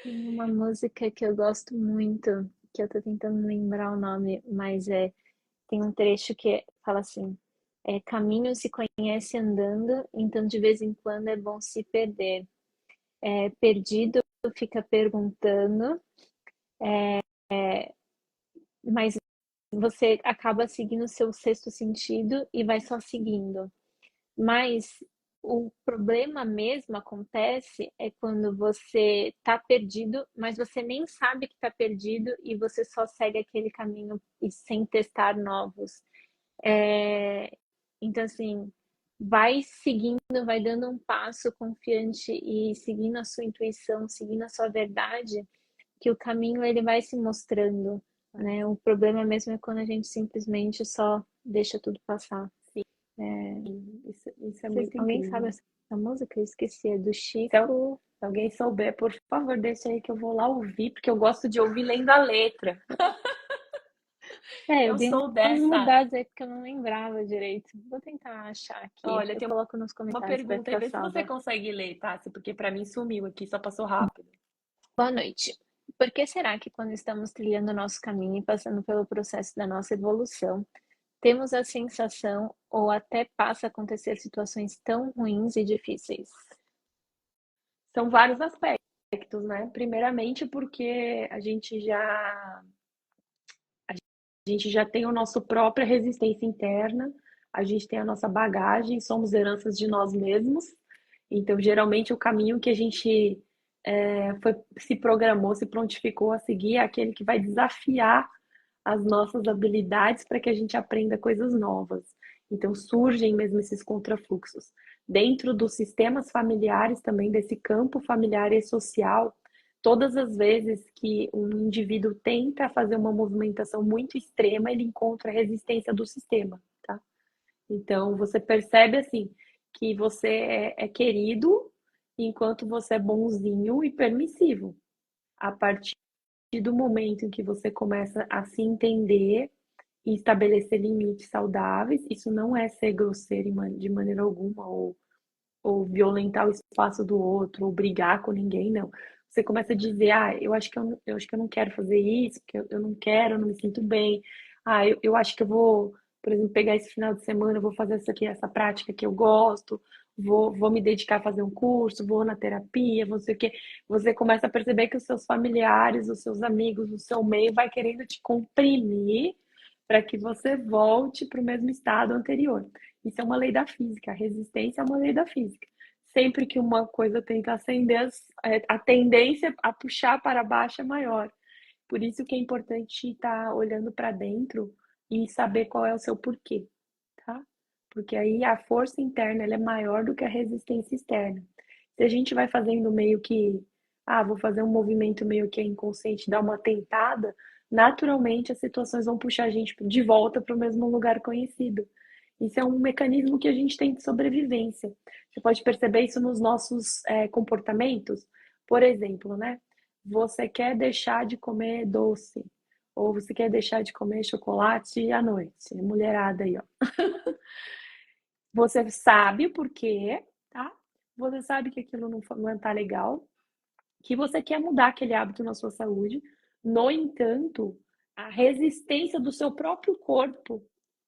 Speaker 1: Tem uma música que eu gosto muito, que eu tô tentando lembrar o nome, mas tem um trecho que fala assim: caminho se conhece andando, então de vez em quando é bom se perder. Perdido fica perguntando, mas você acaba seguindo o seu sexto sentido e vai só seguindo. Mas o problema mesmo acontece é quando você tá perdido, mas você nem sabe que tá perdido e você só segue aquele caminho e sem testar novos. É, então, assim, vai seguindo, vai dando um passo confiante e seguindo a sua intuição, seguindo a sua verdade, que o caminho ele vai se mostrando, né? O problema mesmo é quando a gente simplesmente só deixa tudo passar. É,
Speaker 2: Isso é muito
Speaker 1: alguém sabe
Speaker 2: incrível.
Speaker 1: essa música? Eu esqueci, é do
Speaker 2: Se
Speaker 1: Chico.
Speaker 2: alguém souber, por favor, deixa aí que eu vou lá ouvir, porque eu gosto de ouvir lendo a letra.
Speaker 1: Eu
Speaker 2: Eu
Speaker 1: dei
Speaker 2: sou
Speaker 1: umas
Speaker 2: dessa.
Speaker 1: mudadas aí porque eu não lembrava direito. Vou tentar achar aqui.
Speaker 2: Olha,
Speaker 1: Eu
Speaker 2: tem
Speaker 1: coloco nos
Speaker 2: uma
Speaker 1: comentários, vai
Speaker 2: pergunta aí,
Speaker 1: ficar
Speaker 2: vê se você
Speaker 1: salva.
Speaker 2: consegue ler, tá? Porque para mim sumiu aqui, só passou rápido.
Speaker 1: Boa noite. Por que será que quando estamos trilhando o nosso caminho e passando pelo processo da nossa evolução, temos a sensação ou até passa a acontecer situações tão ruins e difíceis?
Speaker 2: São vários aspectos, né? Primeiramente, porque a gente já tem a nossa própria resistência interna, a gente tem a nossa bagagem, somos heranças de nós mesmos. Então, geralmente, o caminho que a gente se programou, se prontificou a seguir é aquele que vai desafiar as nossas habilidades para que a gente aprenda coisas novas. Então, surgem mesmo esses contrafluxos. Dentro dos sistemas familiares também, desse campo familiar e social, todas as vezes que um indivíduo tenta fazer uma movimentação muito extrema, ele encontra a resistência do sistema, tá? Então, você percebe assim que você é querido enquanto você é bonzinho e permissivo. A partir do momento em que você começa a se entender e estabelecer limites saudáveis, isso não é ser grosseiro de maneira alguma, ou violentar o espaço do outro, ou brigar com ninguém, não. Você começa a dizer, eu acho que eu não quero fazer isso, porque eu não quero, eu não me sinto bem. Eu acho que eu vou, por exemplo, pegar esse final de semana, eu vou fazer essa prática que eu gosto, vou me dedicar a fazer um curso, vou na terapia, vou sei o quê. Você começa a perceber que os seus familiares, os seus amigos, o seu meio vai querendo te comprimir para que você volte para o mesmo estado anterior. Isso é uma lei da física, a resistência é uma lei da física. Sempre que uma coisa tenta ascender, a tendência a puxar para baixo é maior. Por isso que é importante estar olhando para dentro e saber qual é o seu porquê, tá? Porque aí a força interna ela é maior do que a resistência externa. Se a gente vai fazendo meio que, vou fazer um movimento meio que é inconsciente, dar uma tentada, naturalmente as situações vão puxar a gente de volta para o mesmo lugar conhecido. Isso é um mecanismo que a gente tem de sobrevivência. Você pode perceber isso nos nossos comportamentos. Por exemplo, né? Você quer deixar de comer doce, ou você quer deixar de comer chocolate à noite. Mulherada aí, ó. Você sabe o porquê, tá? Você sabe que aquilo não tá legal, que você quer mudar aquele hábito na sua saúde. No entanto, a resistência do seu próprio corpo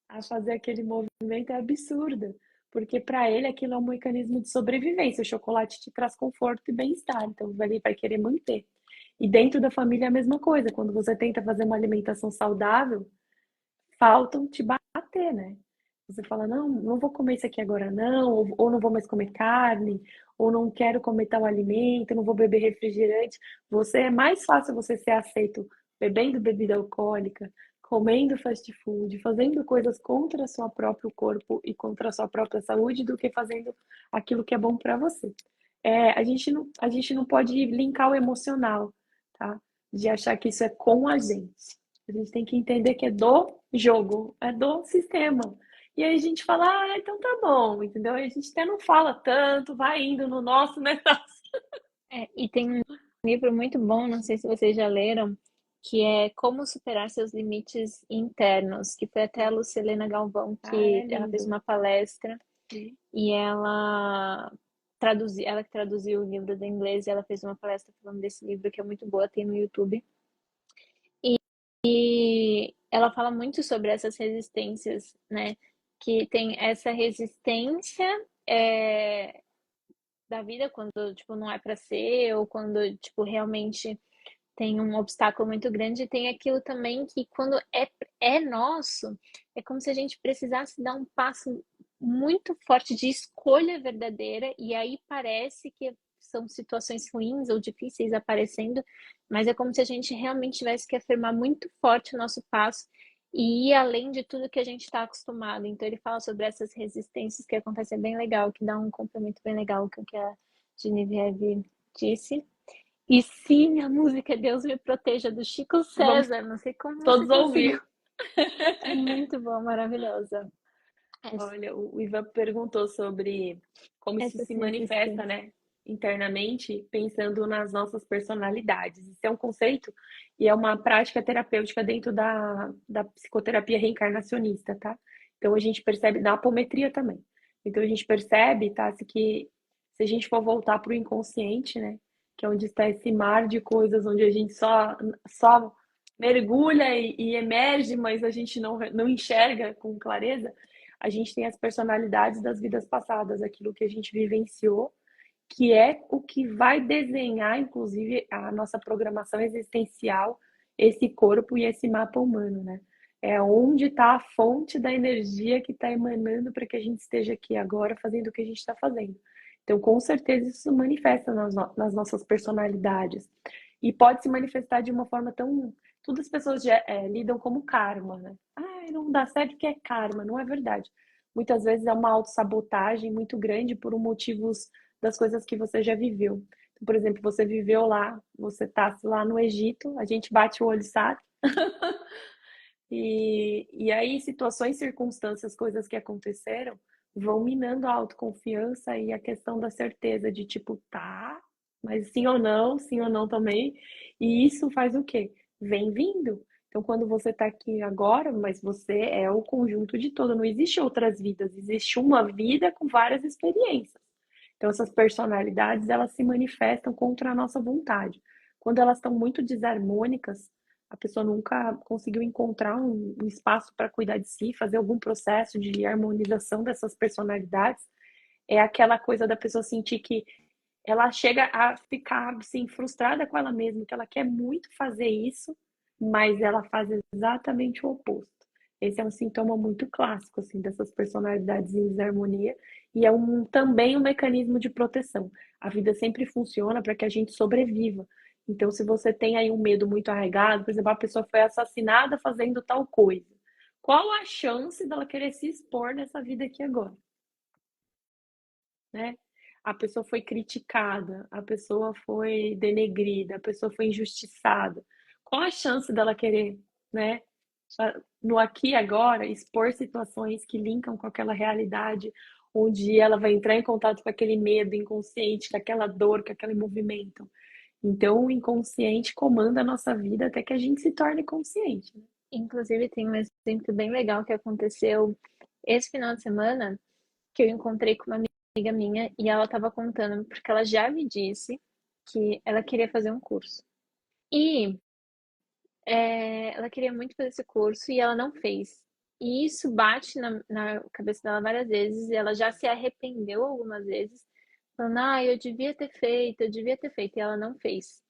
Speaker 2: a fazer aquele movimento é absurda, porque para ele aquilo é um mecanismo de sobrevivência. O chocolate te traz conforto e bem-estar, então ele vai querer manter. E dentro da família é a mesma coisa. Quando você tenta fazer uma alimentação saudável, faltam te bater, né? Você fala, não, não vou comer isso aqui agora não, ou não vou mais comer carne, ou não quero comer tal alimento, não vou beber refrigerante. Você é mais fácil você ser aceito bebendo bebida alcoólica, comendo fast food, fazendo coisas contra o seu próprio corpo e contra a sua própria saúde do que fazendo aquilo que é bom para você. A gente não pode linkar o emocional, tá? De achar que isso é com a gente. A gente tem que entender que é do jogo, é do sistema. E aí a gente fala, então tá bom, entendeu? Aí a gente até não fala tanto, vai indo no nosso negócio.
Speaker 1: E tem um livro muito bom, não sei se vocês já leram, que é Como Superar Seus Limites Internos, que foi até a Lucilena Galvão
Speaker 2: É
Speaker 1: que ela fez
Speaker 2: lindo.
Speaker 1: uma palestra
Speaker 2: Sim.
Speaker 1: e ela que traduziu o livro do inglês e ela fez uma palestra falando desse livro que é muito boa, tem no YouTube. E ela fala muito sobre essas resistências, né? Que tem essa resistência é, da vida quando, tipo, não é para ser, ou quando, tipo, realmente tem um obstáculo muito grande, e tem aquilo também que quando é nosso, é como se a gente precisasse dar um passo muito forte de escolha verdadeira, e aí parece que são situações ruins ou difíceis aparecendo, mas é como se a gente realmente tivesse que afirmar muito forte o nosso passo e ir além de tudo que a gente está acostumado. Então ele fala sobre essas resistências que acontecem, é bem legal, que dá um complemento bem legal com o que a Genevieve disse. E sim, a música é Deus Me Proteja, do Chico
Speaker 2: Vamos
Speaker 1: César. Não sei como você
Speaker 2: todos
Speaker 1: conseguiu.
Speaker 2: ouvir.
Speaker 1: É muito boa, maravilhosa.
Speaker 2: Olha, o Ivan perguntou sobre como isso
Speaker 1: Essas
Speaker 2: se manifesta,
Speaker 1: resistências.
Speaker 2: né, internamente, pensando nas nossas personalidades. Isso é um conceito e é uma prática terapêutica dentro da psicoterapia reencarnacionista, tá? Então a gente percebe na apometria também. Então a gente percebe, tá, se a gente for voltar para o inconsciente, né, que é onde está esse mar de coisas, onde a gente só mergulha e emerge, mas a gente não enxerga com clareza, a gente tem as personalidades das vidas passadas, aquilo que a gente vivenciou, que é o que vai desenhar, inclusive, a nossa programação existencial, esse corpo e esse mapa humano, né? É onde está a fonte da energia que está emanando para que a gente esteja aqui agora fazendo o que a gente está fazendo. Então, com certeza, isso se manifesta nas nossas personalidades. E pode se manifestar de uma forma tão. Tudo as pessoas lidam como karma, né? Não dá certo porque é karma. Não é verdade. Muitas vezes é uma autossabotagem muito grande por motivos das coisas que você já viveu. Então, por exemplo, você viveu lá, você está lá no Egito, a gente bate o olho e sabe. E aí, situações, circunstâncias, coisas que aconteceram, vão minando a autoconfiança e a questão da certeza de tipo, tá, mas sim ou não também. E isso faz o quê? Vem vindo. Então, quando você tá aqui agora, mas você é o conjunto de todo, não existe outras vidas, existe uma vida com várias experiências. Então, essas personalidades, elas se manifestam contra a nossa vontade. Quando elas estão muito desarmônicas, a pessoa nunca conseguiu encontrar um espaço para cuidar de si, fazer algum processo de harmonização dessas personalidades, É aquela coisa da pessoa sentir que ela chega a ficar assim, frustrada com ela mesma, que ela quer muito fazer isso, mas ela faz exatamente o oposto. Esse é um sintoma muito clássico assim dessas personalidades em desarmonia e é também um mecanismo de proteção. A vida sempre funciona para que a gente sobreviva. Então, se você tem aí um medo muito arraigado, por exemplo, a pessoa foi assassinada fazendo tal coisa, qual a chance dela querer se expor nessa vida aqui agora, né? A pessoa foi criticada, a pessoa foi denegrida, a pessoa foi injustiçada. Qual a chance dela querer, né, no aqui e agora, expor situações que linkam com aquela realidade, onde ela vai entrar em contato com aquele medo inconsciente, com aquela dor, com aquele movimento. Então, o inconsciente comanda a nossa vida até que a gente se torne consciente, né?
Speaker 1: Inclusive, tem um exemplo bem legal que aconteceu esse final de semana, que eu encontrei com uma amiga minha e ela estava contando, porque ela já me disse que ela queria fazer um curso. E ela queria muito fazer esse curso e ela não fez. E isso bate na cabeça dela várias vezes e ela já se arrependeu algumas vezes, falando, ah, eu devia ter feito, eu devia ter feito, e ela não fez.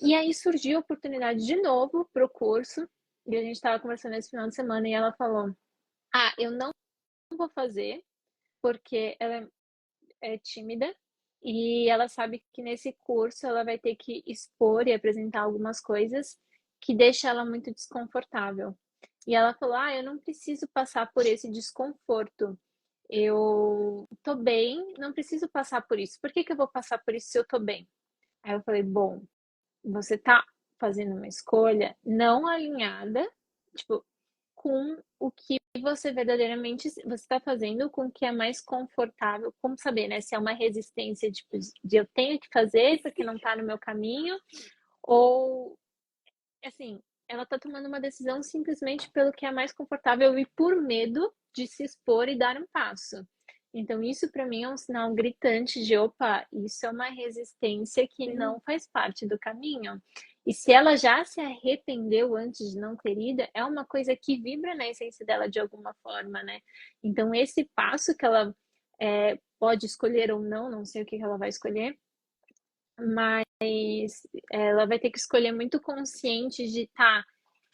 Speaker 1: E aí surgiu a oportunidade de novo pro curso, e a gente estava conversando esse final de semana e ela falou, ah, eu não vou fazer, porque ela é tímida e ela sabe que nesse curso ela vai ter que expor e apresentar algumas coisas que deixa ela muito desconfortável. E ela falou: "Ah, eu não preciso passar por esse desconforto. Eu tô bem, não preciso passar por isso. Por que que eu vou passar por isso se eu tô bem?" Aí eu falei: "Bom, você tá fazendo uma escolha não alinhada, tipo, com o que você verdadeiramente você está fazendo, com o que é mais confortável. Como saber, né? Se é uma resistência tipo, de eu tenho que fazer porque não está no meu caminho, ou assim, ela está tomando uma decisão simplesmente pelo que é mais confortável e por medo de se expor e dar um passo. Então, isso para mim é um sinal gritante de, opa, isso é uma resistência que não
Speaker 2: Sim.
Speaker 1: faz parte do caminho. E se ela já se arrependeu antes de não ter ido, é uma coisa que vibra na essência dela de alguma forma, né? Então, esse passo que ela pode escolher ou não, não sei o que ela vai escolher, mas ela vai ter que escolher muito consciente de, tá,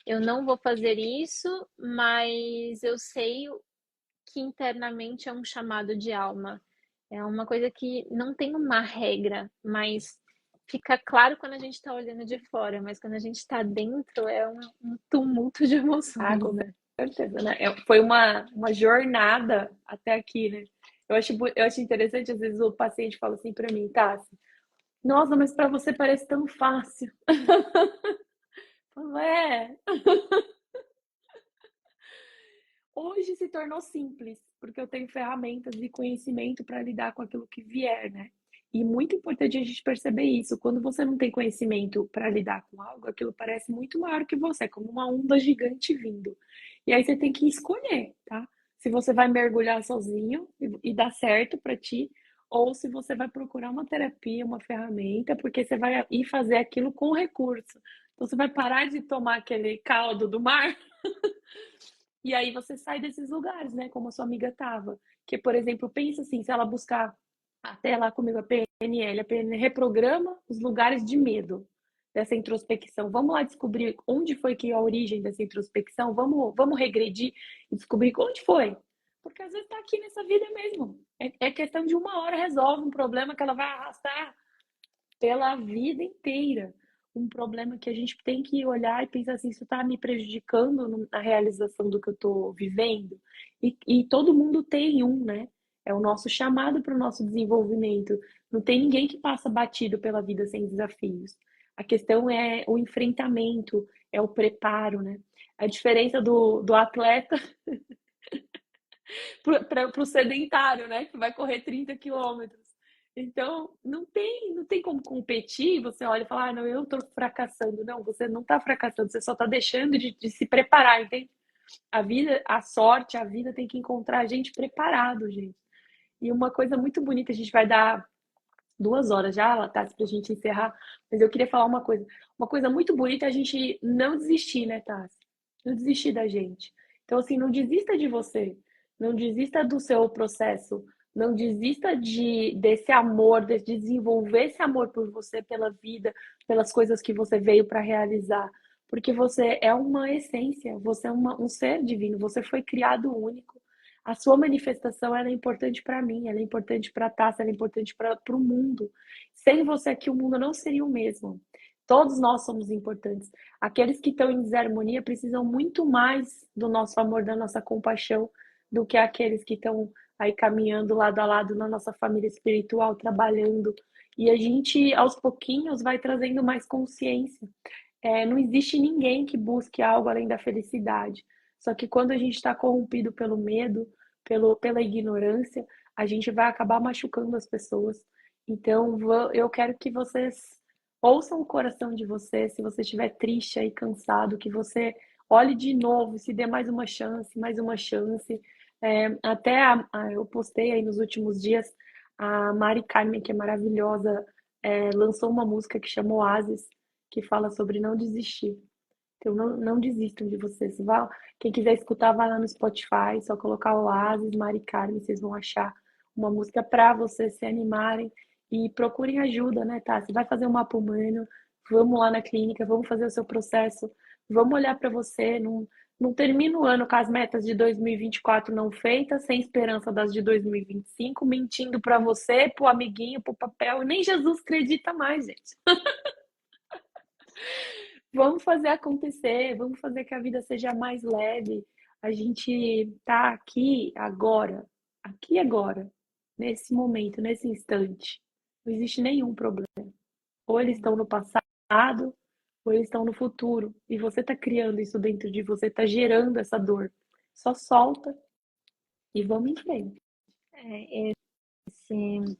Speaker 1: eu não vou fazer isso, mas eu sei que internamente é um chamado de alma. É uma coisa que não tem uma regra, mas fica claro quando a gente está olhando de fora, mas quando a gente está dentro é um tumulto de
Speaker 2: Ah,
Speaker 1: emoções,
Speaker 2: com
Speaker 1: né?
Speaker 2: certeza, né? Foi uma jornada até aqui, né? Eu acho interessante, às vezes o paciente fala assim para mim, Tassi, nossa, mas para você parece tão fácil. Eu falo, é, hoje se tornou simples, porque eu tenho ferramentas e conhecimento para lidar com aquilo que vier, né? E muito importante a gente perceber isso. Quando você não tem conhecimento para lidar com algo, aquilo parece muito maior que você, como uma onda gigante vindo. E aí você tem que escolher, tá? Se você vai mergulhar sozinho e dar certo para ti, ou se você vai procurar uma terapia, uma ferramenta, porque você vai ir fazer aquilo com recurso. Então você vai parar de tomar aquele caldo do mar. E aí você sai desses lugares, né? Como a sua amiga tava. Que, por exemplo, pensa assim, se ela buscar até lá comigo a PNL reprograma os lugares de medo dessa introspecção. Vamos lá descobrir onde foi que é a origem dessa introspecção. Vamos regredir e descobrir onde foi. Porque às vezes tá aqui nessa vida mesmo. É questão de uma hora resolve um problema que ela vai arrastar pela vida inteira. Um problema que a gente tem que olhar e pensar assim, isso está me prejudicando na realização do que eu estou vivendo? E todo mundo tem um, né? É o nosso chamado para o nosso desenvolvimento. Não tem ninguém que passa batido pela vida sem desafios. A questão é o enfrentamento, é o preparo, né? A diferença do atleta para o sedentário, né? Que vai correr 30 quilômetros. Então, não tem como competir. Você olha e fala, ah, não, eu tô fracassando. Não, você não tá fracassando, você só tá deixando de se preparar, entende? A vida, a sorte, a vida tem que encontrar a gente preparado, gente. E uma coisa muito bonita, a gente vai dar 2 horas já, Tassi, pra gente encerrar, mas eu queria falar uma coisa. Uma coisa muito bonita é a gente não desistir, né, Tassi? Não desistir da gente. Então, assim, não desista de você. Não desista do seu processo Não desista desse amor, de desenvolver esse amor por você, pela vida, pelas coisas que você veio para realizar. Porque você é uma essência, você é um ser divino, você foi criado único. A sua manifestação ela é importante para mim, ela é importante para a Tássia, ela é importante para o mundo. Sem você aqui, o mundo não seria o mesmo. Todos nós somos importantes. Aqueles que estão em desarmonia precisam muito mais do nosso amor, da nossa compaixão, do que aqueles que estão aí caminhando lado a lado na nossa família espiritual, trabalhando. E a gente, aos pouquinhos, vai trazendo mais consciência. Não existe ninguém que busque algo além da felicidade. Só que quando a gente está corrompido pelo medo, pela ignorância, a gente vai acabar machucando as pessoas. Então, eu quero que vocês ouçam o coração de vocês, se você estiver triste e cansado, que você olhe de novo, se dê mais uma chance, mais uma chance. Eu postei aí nos últimos dias, a Mari Carmen, que é maravilhosa, lançou uma música que chama Oasis, que fala sobre não desistir. Então não desistam de vocês. Quem quiser escutar, vai lá no Spotify, só colocar Oasis, Mari Carmen, vocês vão achar uma música para vocês se animarem e procurem ajuda, né, tá? Você vai fazer um mapa humano, vamos lá na clínica, vamos fazer o seu processo, vamos olhar para você, não termina o ano com as metas de 2024 não feitas, sem esperança das de 2025, mentindo para você, pro amiguinho, pro papel, e nem Jesus acredita mais, gente. Vamos fazer acontecer, vamos fazer que a vida seja mais leve. A gente tá aqui agora, nesse momento, nesse instante. Não existe nenhum problema. Ou eles estão no passado, ou eles estão no futuro. E você tá criando isso dentro de você, tá gerando essa dor. Só solta e vamos em frente.
Speaker 1: Esse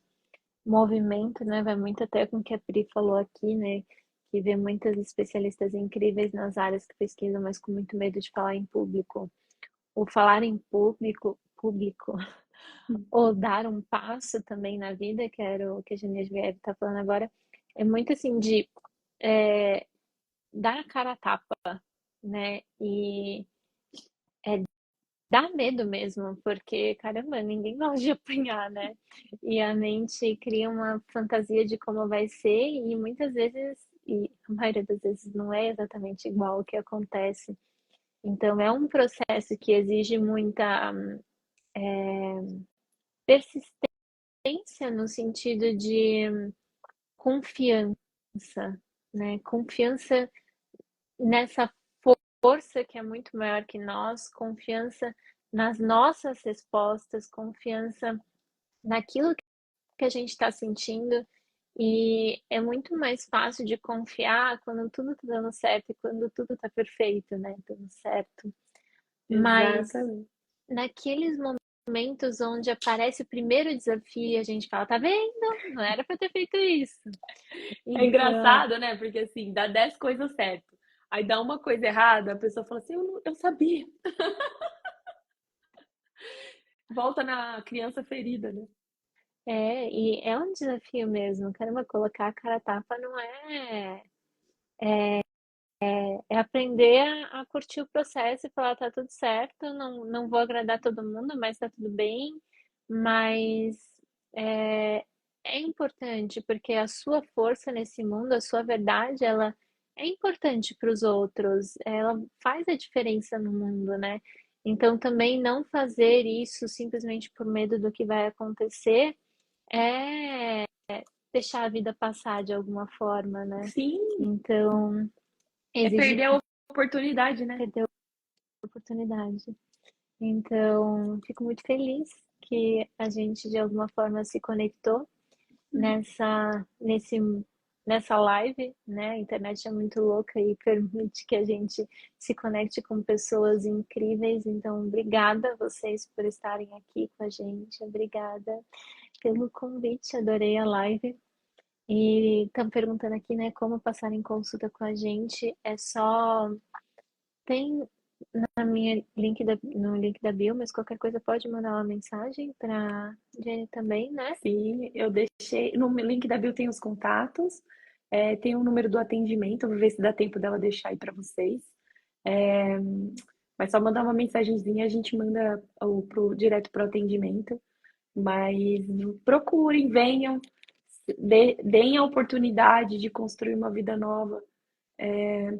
Speaker 1: movimento, né, vai muito até com o que a Pri falou aqui, né, que vê muitas especialistas incríveis nas áreas que pesquisam, mas com muito medo de falar em público. O falar em público, ou dar um passo também na vida, que era o que a Genevieve está falando agora, é muito assim de é, dar a cara a tapa, né? E dá medo mesmo, porque, caramba, ninguém gosta de apanhar, né? E a mente cria uma fantasia de como vai ser, e muitas vezes, e a maioria das vezes não é exatamente igual o que acontece. Então, é um processo que exige muita persistência no sentido de confiança, né? Confiança nessa força que é muito maior que nós, confiança nas nossas respostas, confiança naquilo que a gente está sentindo. E é muito mais fácil de confiar quando tudo está dando certo e quando tudo está perfeito, né? Tudo certo. Mas
Speaker 2: Exatamente.
Speaker 1: naqueles momentos onde aparece o primeiro desafio e a gente fala, tá vendo? Não era para ter feito isso.
Speaker 2: É
Speaker 1: Então,
Speaker 2: engraçado, né? Porque assim, dá 10 coisas certas. Aí dá uma coisa errada, a pessoa fala assim, eu sabia. Volta na criança ferida, né?
Speaker 1: e é um desafio mesmo. Caramba, colocar a cara a tapa não é. É aprender a curtir o processo e falar, tá tudo certo, não vou agradar todo mundo, mas tá tudo bem. Mas é, é importante, porque a sua força nesse mundo, a sua verdade, ela é importante para os outros, ela faz a diferença no mundo, né? Então também não fazer isso simplesmente por medo do que vai acontecer é deixar a vida passar de alguma forma, né?
Speaker 2: Sim,
Speaker 1: Então,
Speaker 2: é
Speaker 1: exige
Speaker 2: perder a oportunidade, né?
Speaker 1: perder a oportunidade. Então, fico muito feliz que a gente de alguma forma se conectou nessa nesse nessa live, né? A internet é muito louca e permite que a gente se conecte com pessoas incríveis. Então, obrigada a vocês por estarem aqui com a gente. Obrigada pelo convite, adorei a live. E estão perguntando aqui, né, como passar em consulta com a gente. É só tem no link da bio, mas qualquer coisa pode mandar uma mensagem para Jenny também, né?
Speaker 2: Sim, eu deixei. No link da bio tem os contatos, tem o número do atendimento, eu vou ver se dá tempo dela deixar aí para vocês. É, mas só mandar uma mensagenzinha, a gente manda direto pro atendimento. Mas procurem, venham, deem a oportunidade de construir uma vida nova.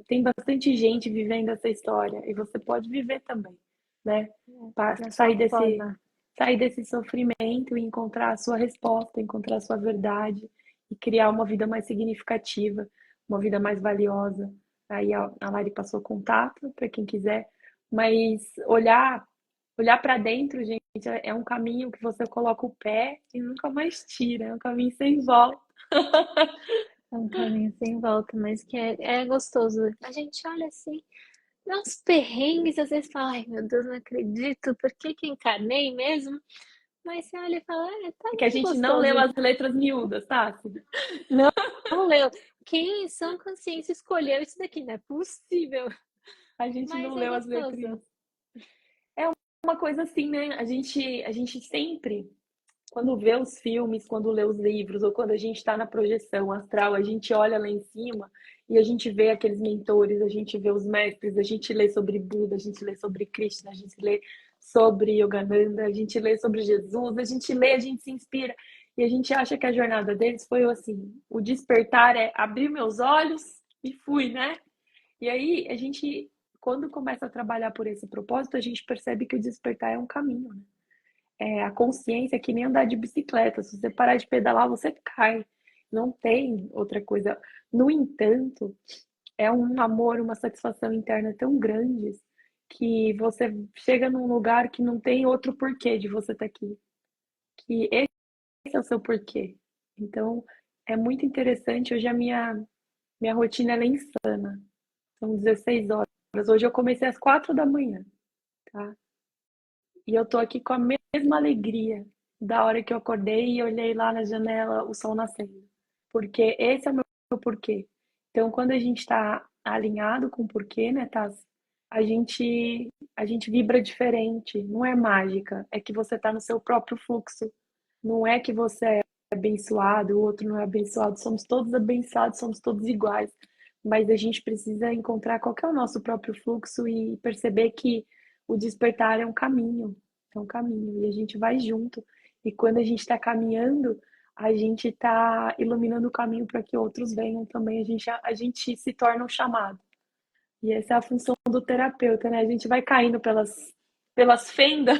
Speaker 2: Tem bastante gente vivendo essa história e você pode viver também, né? Para
Speaker 1: Da sua forma.
Speaker 2: sair desse sofrimento e encontrar a sua resposta, encontrar a sua verdade e criar uma vida mais significativa, uma vida mais valiosa. Aí a Lari passou contato para quem quiser, mas olhar para dentro, gente, é um caminho que você coloca o pé e nunca mais tira, é um caminho sem volta.
Speaker 1: É um caminho sem volta, mas que é gostoso. A gente olha assim, dá uns perrengues, às vezes fala, ai meu Deus, não acredito, por que que encarnei mesmo? Mas você olha e fala, tá
Speaker 2: É que a
Speaker 1: muito
Speaker 2: gente não leu
Speaker 1: gostoso.
Speaker 2: as letras miúdas, tá?
Speaker 1: Não leu. Quem em sã consciência escolheu isso daqui? Não é possível.
Speaker 2: A gente
Speaker 1: Mas
Speaker 2: não
Speaker 1: é
Speaker 2: leu as
Speaker 1: gostoso.
Speaker 2: letrinhas. É uma coisa assim, né? A gente sempre, quando vê os filmes, quando lê os livros, ou quando a gente está na projeção astral, a gente olha lá em cima e a gente vê aqueles mentores, a gente vê os mestres, a gente lê sobre Buda, a gente lê sobre Krishna, a gente lê sobre Yogananda, a gente lê sobre Jesus, a gente lê, a gente se inspira. E a gente acha que a jornada deles foi assim, o despertar é abrir meus olhos e fui, né? E aí, a gente, quando começa a trabalhar por esse propósito, a gente percebe que o despertar é um caminho, né? A consciência é que nem andar de bicicleta. Se você parar de pedalar, você cai. Não tem outra coisa. No entanto, é um amor, uma satisfação interna tão grandes que você chega num lugar que não tem outro porquê de você estar aqui. Que esse é o seu porquê. Então, é muito interessante. Hoje minha rotina ela é insana. São 16 horas. Hoje eu comecei às 4 da manhã, tá? E eu tô aqui com a mesma alegria da hora que eu acordei e olhei lá na janela o sol nascendo. Porque esse é o meu porquê. Então, quando a gente tá alinhado com o porquê, né, Tassi? A gente vibra diferente. Não é mágica. É que você tá no seu próprio fluxo. Não é que você é abençoado, o outro não é abençoado. Somos todos abençoados, somos todos iguais. Mas a gente precisa encontrar qual que é o nosso próprio fluxo e perceber que o despertar é um caminho. É um caminho. E a gente vai junto. E quando a gente está caminhando, a gente está iluminando o caminho para que outros venham também. A gente se torna um chamado. E essa é a função do terapeuta, né? A gente vai caindo pelas fendas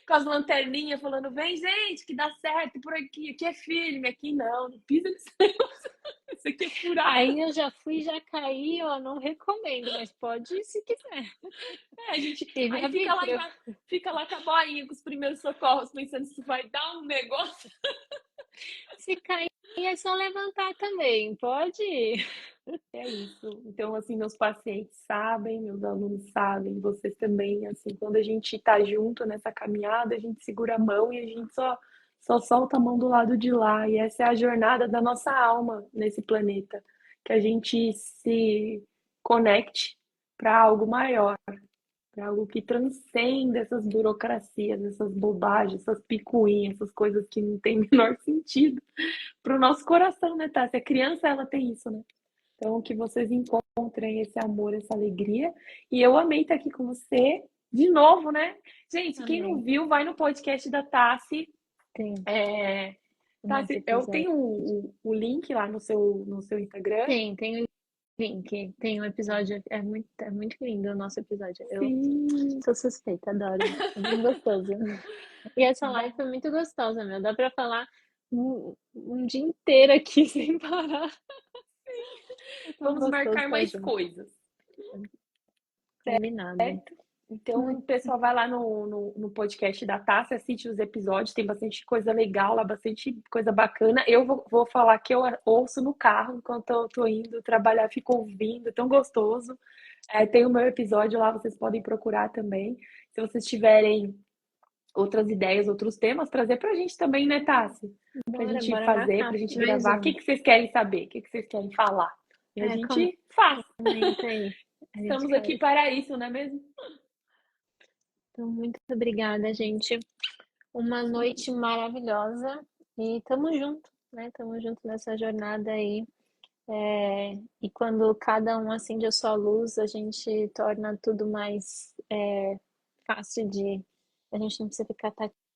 Speaker 2: com as lanterninhas falando: vem, gente, que dá certo por aqui. Aqui é firme, aqui não, não pisa nesse negócio. Isso aqui é furada.
Speaker 1: Aí eu já fui, já caí, ó, não recomendo, mas pode ir se quiser.
Speaker 2: A gente
Speaker 1: Livre
Speaker 2: aí
Speaker 1: arbítrio.
Speaker 2: fica lá com a boinha, com os primeiros socorros, pensando se vai dar um negócio.
Speaker 1: Se cair, é só levantar também, pode ir.
Speaker 2: É isso. Então, assim, meus pacientes sabem, meus alunos sabem, vocês também, assim, quando a gente tá junto nessa caminhada, a gente segura a mão e a gente só solta a mão do lado de lá. E essa é a jornada da nossa alma nesse planeta, que a gente se conecte para algo maior, para algo que transcenda essas burocracias, essas bobagens, essas picuinhas, essas coisas que não têm menor sentido para o nosso coração, né, Tássia? A criança, ela tem isso, né? Então, que vocês encontrem esse amor, essa alegria. E eu amei estar aqui com você de novo, né? Gente, quem não
Speaker 1: Amém.
Speaker 2: viu, vai no podcast da Tassi.
Speaker 1: Tem
Speaker 2: É...
Speaker 1: mais
Speaker 2: Tassi, eu
Speaker 1: episódio.
Speaker 2: tenho o link lá no seu Instagram.
Speaker 1: Tem o link. Tem um episódio. É muito lindo o nosso episódio. Eu
Speaker 2: Sim.
Speaker 1: sou suspeita, adoro. É bem gostoso. E essa live
Speaker 2: Bom,
Speaker 1: foi muito gostosa, meu. Dá pra falar um dia inteiro aqui sem parar. É tão
Speaker 2: vamos
Speaker 1: gostoso
Speaker 2: marcar
Speaker 1: estar
Speaker 2: mais
Speaker 1: junto.
Speaker 2: coisas.
Speaker 1: Combinado.
Speaker 2: Certo? Então, o pessoal vai lá no podcast da Tassi, assiste os episódios, tem bastante coisa legal lá, bastante coisa bacana. Eu vou falar que eu ouço no carro enquanto eu tô indo trabalhar, fico ouvindo, é tão gostoso. Tem o meu episódio lá, vocês podem procurar também. Se vocês tiverem outras ideias, outros temas, trazer pra gente também, né, Tassi? Pra
Speaker 1: Bora,
Speaker 2: gente
Speaker 1: bora
Speaker 2: fazer,
Speaker 1: marcar.
Speaker 2: pra gente
Speaker 1: Mais
Speaker 2: gravar. O
Speaker 1: um.
Speaker 2: que que vocês querem saber? O que que vocês querem falar? E a gente faz.
Speaker 1: Comenta aí. A gente
Speaker 2: Estamos aqui
Speaker 1: faz.
Speaker 2: para isso, não é mesmo?
Speaker 1: Então, muito obrigada, gente. Uma noite maravilhosa. E tamo junto, né? Tamo junto nessa jornada aí. E quando cada um acende a sua luz, a gente torna tudo mais fácil de. A gente não precisa ficar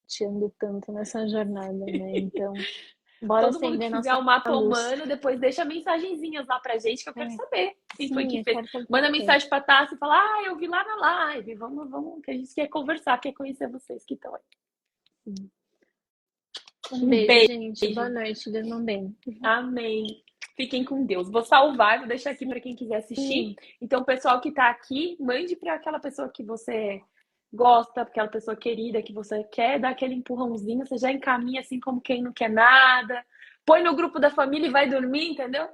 Speaker 1: norteando tanto nessa jornada, né? Então, bora
Speaker 2: Todo mundo
Speaker 1: acender
Speaker 2: que fizer
Speaker 1: nossa
Speaker 2: o mapa
Speaker 1: luz.
Speaker 2: humano, depois deixa mensagenzinhas lá pra gente que eu quero
Speaker 1: É,
Speaker 2: saber quem foi
Speaker 1: sim,
Speaker 2: que
Speaker 1: eu
Speaker 2: fez.
Speaker 1: quero saber quem
Speaker 2: Manda
Speaker 1: fez.
Speaker 2: mensagem pra Tassi e fala: Ah, eu vi lá na live. Vamos, que a gente quer conversar, quer conhecer vocês que estão aí.
Speaker 1: Sim. Um
Speaker 2: Um
Speaker 1: beijo, gente. Boa
Speaker 2: beijo.
Speaker 1: noite. Durmam bem.
Speaker 2: Amém. Fiquem com Deus. Vou salvar, vou deixar aqui para quem quiser assistir.
Speaker 1: Sim.
Speaker 2: Então, o pessoal que está aqui, mande para aquela pessoa que você gosta, aquela pessoa querida que você quer, dá aquele empurrãozinho, você já encaminha assim como quem não quer nada. Põe no grupo da família e vai dormir, entendeu?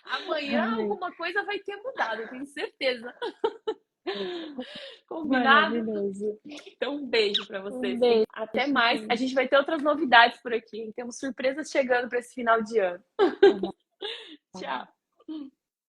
Speaker 2: Amanhã
Speaker 1: Amém.
Speaker 2: alguma coisa vai ter mudado, eu tenho certeza. Combinado?
Speaker 1: Maravilhoso.
Speaker 2: Então, um beijo para
Speaker 1: Um
Speaker 2: vocês.
Speaker 1: beijo,
Speaker 2: Até mais. A
Speaker 1: gente.
Speaker 2: gente vai ter outras novidades por aqui. Temos surpresas chegando para esse final de ano.
Speaker 1: Tá bom.
Speaker 2: Tchau.